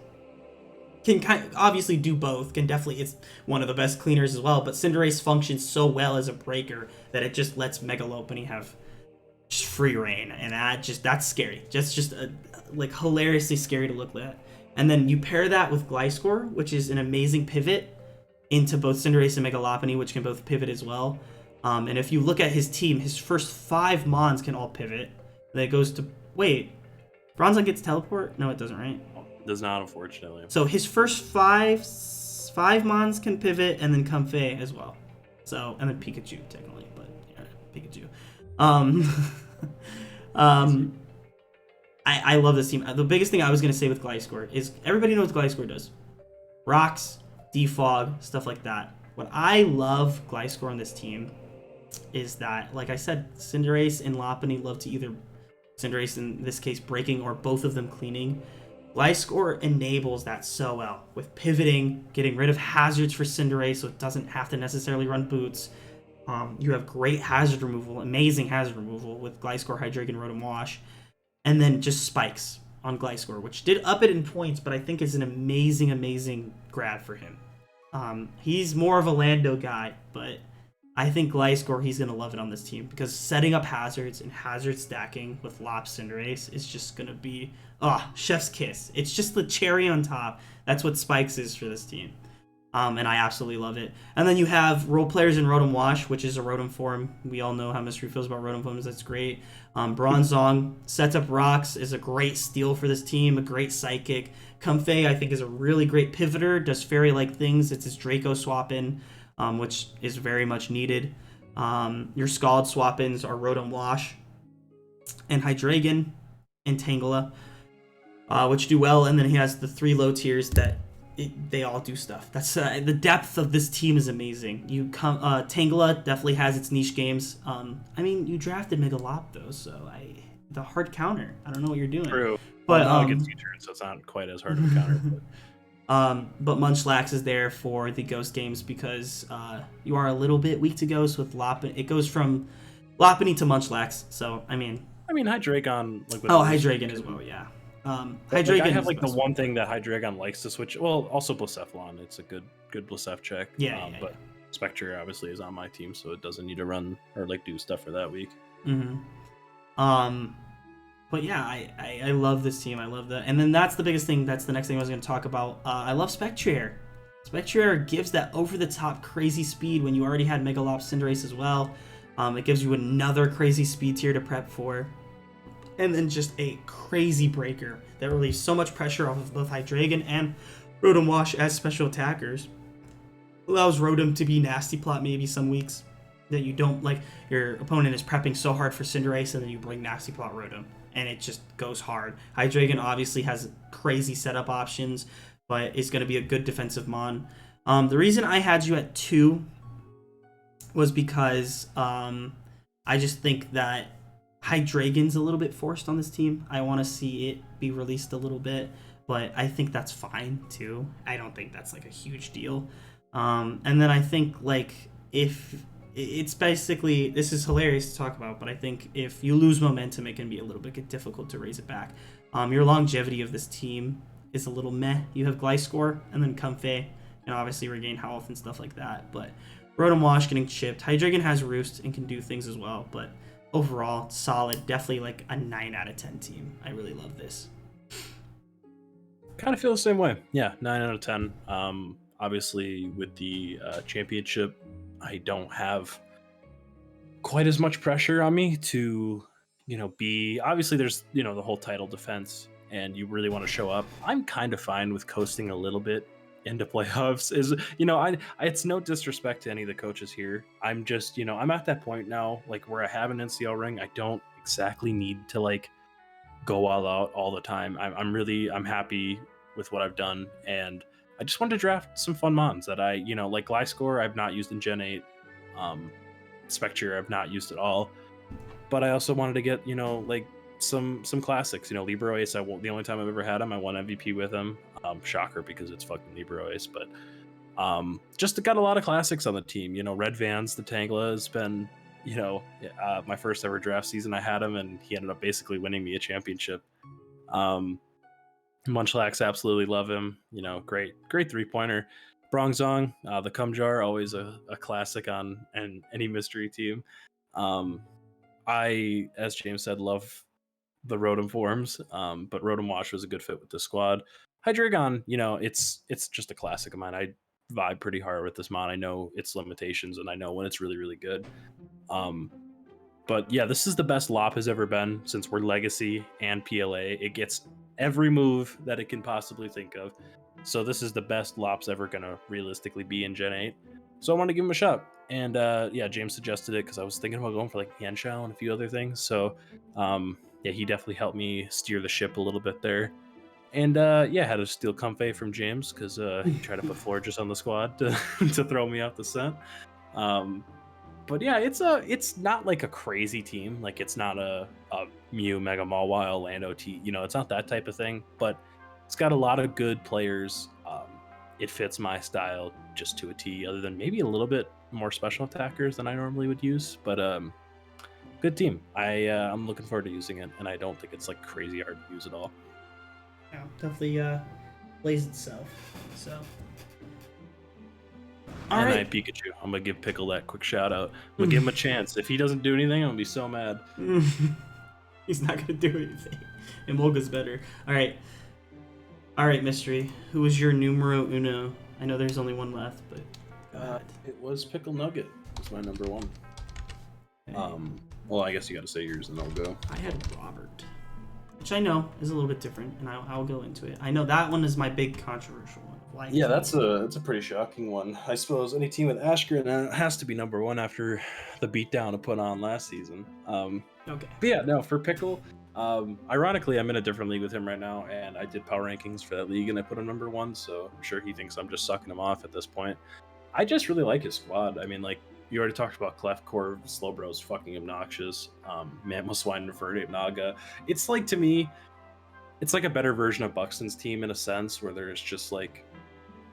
can obviously do both. It's one of the best cleaners as well, but Cinderace functions so well as a breaker that it just lets Megalopony have just free reign, and that's scary. Just like hilariously scary to look at. And then you pair that with Gliscor, which is an amazing pivot into both Cinderace and Megalopony, which can both pivot as well. And if you look at his team, his first 5 Mons can all pivot. Then it goes to... Wait. Bronzong gets Teleport? No, it doesn't, right? It does not, unfortunately. So his first 5 Mons can pivot, and then Comfey as well. So, and then Pikachu, technically. But, yeah, Pikachu. I love this team. The biggest thing I was going to say with Gliscor is everybody knows what Gliscor does. Rocks, defog, stuff like that. What I love Gliscor on this team is that, like I said, Cinderace and Lopunny love to either, Cinderace in this case breaking, or both of them cleaning. Gliscor enables that so well with pivoting, getting rid of hazards for Cinderace so it doesn't have to necessarily run boots. You have great hazard removal, amazing hazard removal with Gliscor, Hydreigon, Rotom Wash. And then just spikes on Gliscor, which did up it in points, but I think is an amazing, amazing grab for him. He's more of a Lando guy, but I think Gliscor, he's going to love it on this team, because setting up hazards and hazard stacking with Lop Cinderace is just going to be, chef's kiss. It's just the cherry on top. That's what Spikes is for this team. And I absolutely love it. And then you have role players in Rotom Wash, which is a Rotom form. We all know how Mystery feels about Rotom forms. That's great. Bronzong sets up rocks, is a great steal for this team, a great psychic. Comfey, I think, is a really great pivoter, does fairy-like things. It's his Draco swap-in, which is very much needed. Your Scald swap-ins are Rotom Wash and Hydreigon and Tangela, which do well. And then he has the 3 low tiers that they all do stuff. That's the depth of this team is amazing. You come Tangela definitely has its niche games. I mean, you drafted Megalop though, so the hard counter. I don't know what you're doing. True. But now it gets U-turn, so it's not quite as hard of a counter. But Munchlax is there for the ghost games because you are a little bit weak to ghost with Lopunny. It goes from Lopunny to Munchlax. So I mean, Hydreigon. Hydreigon as well, yeah. Hydreigon. I have the one thing that Hydreigon likes to switch. Well, also Blacephalon. It's a good Blacef check. But Spectre obviously is on my team, so it doesn't need to run or do stuff for that week. But yeah, I love this team. I love that. And then that's the biggest thing. That's the next thing I was going to talk about. I love Spectre. Spectre gives that over-the-top crazy speed when you already had Megalop Cinderace as well. It gives you another crazy speed tier to prep for. And then just a crazy breaker that relieves so much pressure off of both Hydreigon and Rotom Wash as special attackers. Allows Rotom to be nasty plot maybe some weeks that you don't your opponent is prepping so hard for Cinderace and then you bring nasty plot Rotom and it just goes hard. Hydreigon obviously has crazy setup options, but it's going to be a good defensive mon. The reason I had you at 2 was because I just think that Hydreigon's a little bit forced on this team. I want to see it be released a little bit, but I think that's fine too. I don't think that's a huge deal. And then I think if it's basically, this is hilarious to talk about, but I think if you lose momentum, it can be a little bit difficult to raise it back. Your longevity of this team is a little meh. You have Gliscor and then Comfey, and obviously regain health and stuff like that. But Rotom Wash getting chipped. Hydreigon has Roost and can do things as well, but overall, solid. Definitely a 9 out of 10 team. I really love this. Kind of feel the same way. Yeah, 9 out of 10. Obviously, with the championship, I don't have quite as much pressure on me to, be... Obviously, there's, the whole title defense, and you really want to show up. I'm kind of fine with coasting a little bit into playoffs. It's no disrespect to any of the coaches here. I'm just, I'm at that point now, where I have an NCL ring. I don't exactly need to, go all out all the time. I'm happy with what I've done, and I just wanted to draft some fun mons that I, Gliscor I've not used in Gen 8. Spectre I've not used at all. But I also wanted to get, some classics. Libero Ace, the only time I've ever had him, I won MVP with him. Shocker because it's fucking Libero Ace, but just got a lot of classics on the team. Red Vans, the Tangela has been, my first ever draft season I had him, and he ended up basically winning me a championship. Munchlax, absolutely love him. Great 3-pointer. Bronzong, the Cumjar, always a classic on any mystery team. I, as James said, love the Rotom forms, but Rotom Wash was a good fit with the squad. Hydreigon, it's just a classic of mine. I vibe pretty hard with this mon. I know its limitations, and I know when it's really, really good. But yeah, this is the best Lop has ever been since we're Legacy and PLA. It gets every move that it can possibly think of. So this is the best Lop's ever going to realistically be in Gen 8. So I want to give him a shot. And James suggested it because I was thinking about going for Yanshao and a few other things. So he definitely helped me steer the ship a little bit there. And had to steal Comfey from James because he tried to put Florges on the squad to throw me off the scent. But yeah, it's not a crazy team. It's not a Mew, Mega Mawile, Orlando T. It's not that type of thing. But it's got a lot of good players. It fits my style just to a T, other than maybe a little bit more special attackers than I normally would use. But good team. I'm looking forward to using it, and I don't think it's crazy hard to use at all. Yeah, definitely plays itself. So. All right, Pikachu. I'm gonna give Pickle that quick shout out. I'm gonna give him a chance. If he doesn't do anything, I'm gonna be so mad. He's not gonna do anything. And Molga's better. All right, Mystery. Who is your numero uno? I know there's only one left, but it was Pickle Nugget. It's my number 1. Okay. Well, I guess you got to say yours, and I'll go. I had Robert, which I know is a little bit different, and I'll go into it. I know that one is my big controversial one. Yeah, that's a pretty shocking one. I suppose any team with Ashgren has to be number 1 after the beatdown I put on last season. Okay. But yeah, no, for Pickle, Ironically, I'm in a different league with him right now, and I did power rankings for that league, and I put him number 1. So I'm sure he thinks I'm just sucking him off at this point. I just really like his squad. I mean, like you already talked about Clef, Corv, Slowbro's fucking obnoxious. Mammo Swine and Verde Naga. It's like, to me, it's like a better version of Buxton's team in a sense, where there's just like,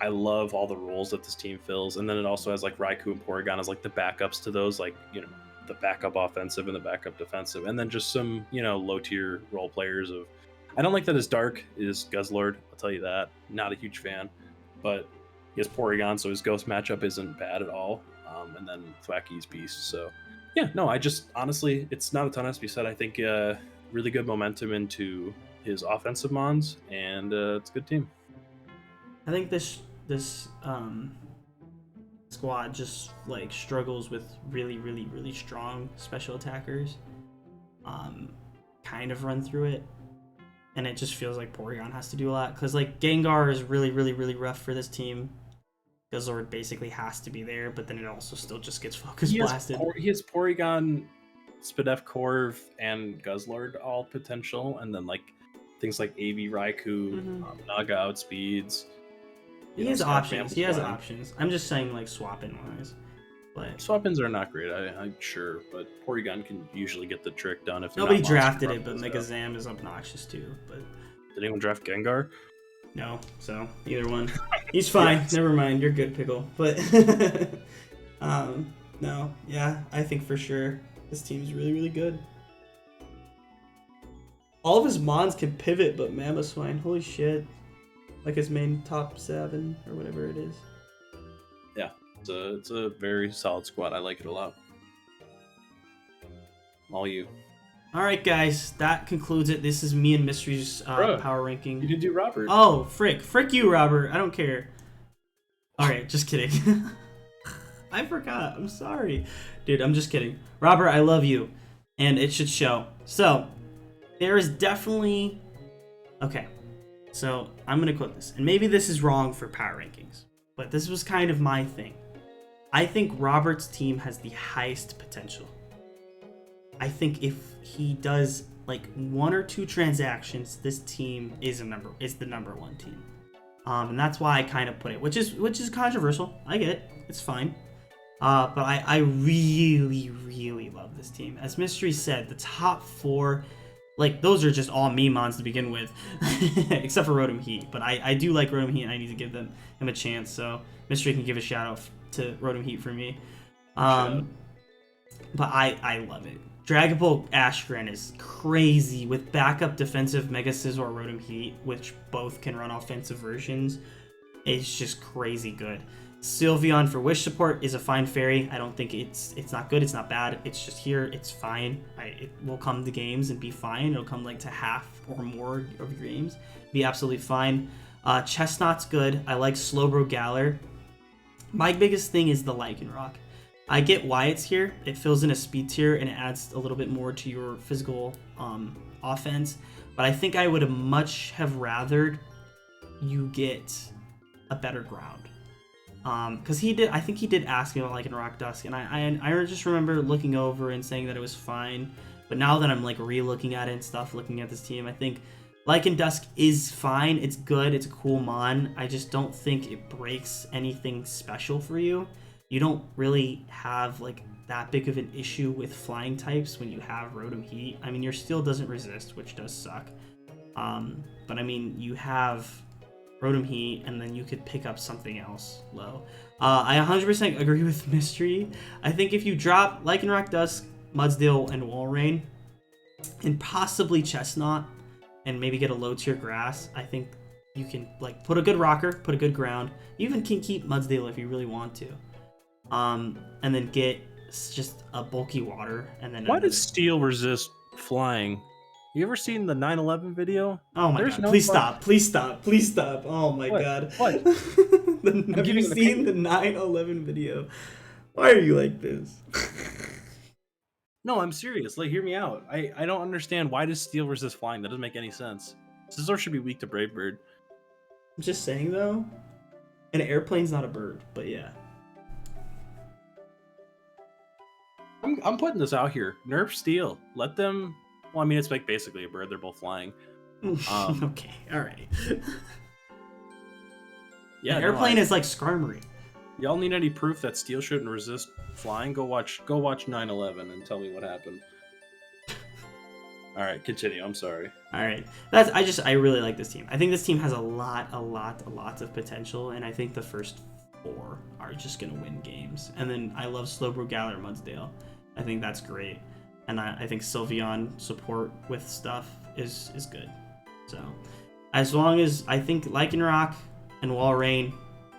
I love all the roles that this team fills, and then it also has like Raikou and Porygon as like the backups to those, like, you know, the backup offensive and the backup defensive, and then just some, you know, low tier role players. Of, I don't like that his dark is Guzzlord. I'll tell you that. Not a huge fan, but he has Porygon, so his ghost matchup isn't bad at all. And then Thwacky's Beast. So yeah, no, I just honestly, it's not a ton has to be said. I think really good momentum into his offensive mons, and it's a good team. I think this squad just like struggles with really strong special attackers. Kind of run through it, and it just feels like Porygon has to do a lot, because like Gengar is really rough for this team. Guzzlord basically has to be there, but then it also still just gets focus blasted. He has Porygon, Spadef, Corv, and Guzzlord all potential, and then like things like AV Raikou, Naga outspeeds. He has options. He has options. I'm just saying, like, swap-in wise. But swap-ins are not great, I'm sure, but Porygon can usually get the trick done. If nobody drafted it, but Megazam is obnoxious too. But did anyone draft Gengar? No, so either one. He's fine. Yes. Never mind. You're good, Pickle. But no, yeah, I think for sure this team's really good. All of his mons can pivot, but Mamoswine, holy shit. Like his main top 7 or whatever it is. Yeah, it's a very solid squad. I like it a lot. All you. All right, guys, that concludes it. This is me and Mystery's power ranking. You did do Robert. Oh, frick you, Robert. I don't care. All right, just kidding. I forgot. I'm sorry, dude. I'm just kidding. Robert, I love you, and it should show. So there is definitely okay. So I'm gonna quote this, and maybe this is wrong for power rankings, but this was kind of my thing. I think Robert's team has the highest potential. I think if he does like 1 or 2 transactions, this team is the number 1 team, and that's why I kind of put it, which is controversial. I get it, it's fine, but I really love this team. As Mystery said, the top 4, like, those are just all me mons to begin with, except for Rotom Heat. But I do like Rotom Heat, and I need to give him a chance. So Mystery can give a shout out to Rotom Heat for me. But I love it. Dragon Ball Ashgren is crazy with backup defensive Mega Scizor Rotom Heat, which both can run offensive versions. It's just crazy good. Sylveon for Wish support is a fine fairy. I don't think it's not good, it's not bad. It's just here, it's fine. It will come to games and be fine. It'll come like to half or more of your games. Be absolutely fine. Chestnut's good. I like Slowbro Galar. My biggest thing is the Lycanroc. I get why it's here. It fills in a speed tier and it adds a little bit more to your physical offense. But I think I would have much have rathered you get a better ground. Because I think he did ask me about Lycanroc Dusk, and I just remember looking over and saying that it was fine. But now that I'm like re-looking at it and stuff, looking at this team, I think Lycan Dusk is fine. It's good. It's a cool mon. I just don't think it breaks anything special for you. You don't really have like that big of an issue with flying types when you have Rotom Heat. I mean, your Steel doesn't resist, which does suck. But I mean, you have Rotom Heat, and then you could pick up something else low. I 100% agree with Mystery. I think if you drop Lycanroc Dusk, Mudsdale, and Walrein, and possibly Chestnut, and maybe get a low tier grass, I think you can like put a good rocker, put a good ground. You even can keep Mudsdale if you really want to. And then get just a bulky water, and then why does Steel resist flying? You ever seen the 9/11 video? Oh my god! Please stop! Please stop! Please stop! Oh my god! What? Have you seen the 9/11 video? Why are you like this? No, I'm serious. Like, hear me out. I don't understand, why does Steel resist flying? That doesn't make any sense. Scizor should be weak to Brave Bird. I'm just saying though, an airplane's not a bird, but yeah. I'm putting this out here. Nerf Steel. Let them Well, I mean, it's like basically a bird. They're both flying. Okay, all right. Yeah, An airplane is like Skarmory. Y'all need any proof that steel shouldn't resist flying? Go watch 9/11 and tell me what happened. All right, continue. I'm sorry. All right, I really like this team. I think this team has a lot of potential, and I think the first 4 are just gonna win games. And then I love Slowbro, Galar, Mudsdale. I think that's great, and I think Sylveon support with stuff is good. So as long as I think Lycanroc and Walrein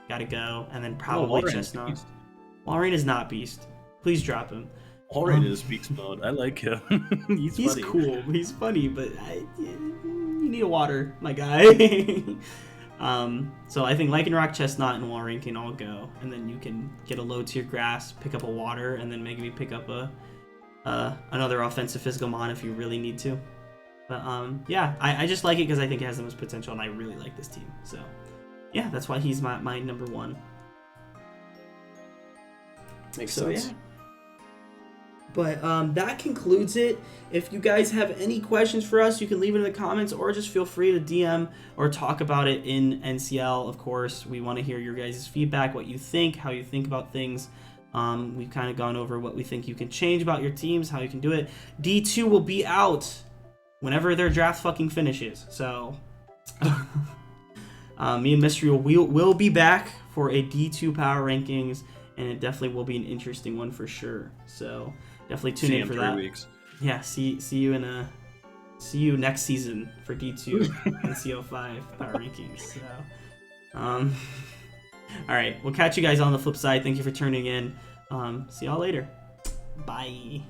gotta go, and then probably Chestnut. Walrein is not Beast. Please drop him. Walrein is Beast mode. I like him. He's funny. Cool. He's funny, but you need a water, my guy. So I think Lycanroc, Chestnut, and Walrein can all go, and then you can get a low tier grass, pick up a water, and then maybe pick up another offensive physical mon if you really need to. But yeah, I just like it because I think it has the most potential, and I really like this team. So yeah, that's why he's my number 1. Makes sense. Yeah. But that concludes it. If you guys have any questions for us, you can leave it in the comments, or just feel free to DM or talk about it in NCL. Of course, we want to hear your guys' feedback, what you think, how you think about things. We've kind of gone over what we think you can change about your teams, how you can do it. D2 will be out whenever their draft fucking finishes. So me and Mystery will be back for a D2 power rankings, and it definitely will be an interesting one for sure. So definitely tune in for that. 3 weeks. Yeah, see you next season for D2 NCL 5 power rankings. So, all right, we'll catch you guys on the flip side. Thank you for tuning in. See y'all later. Bye.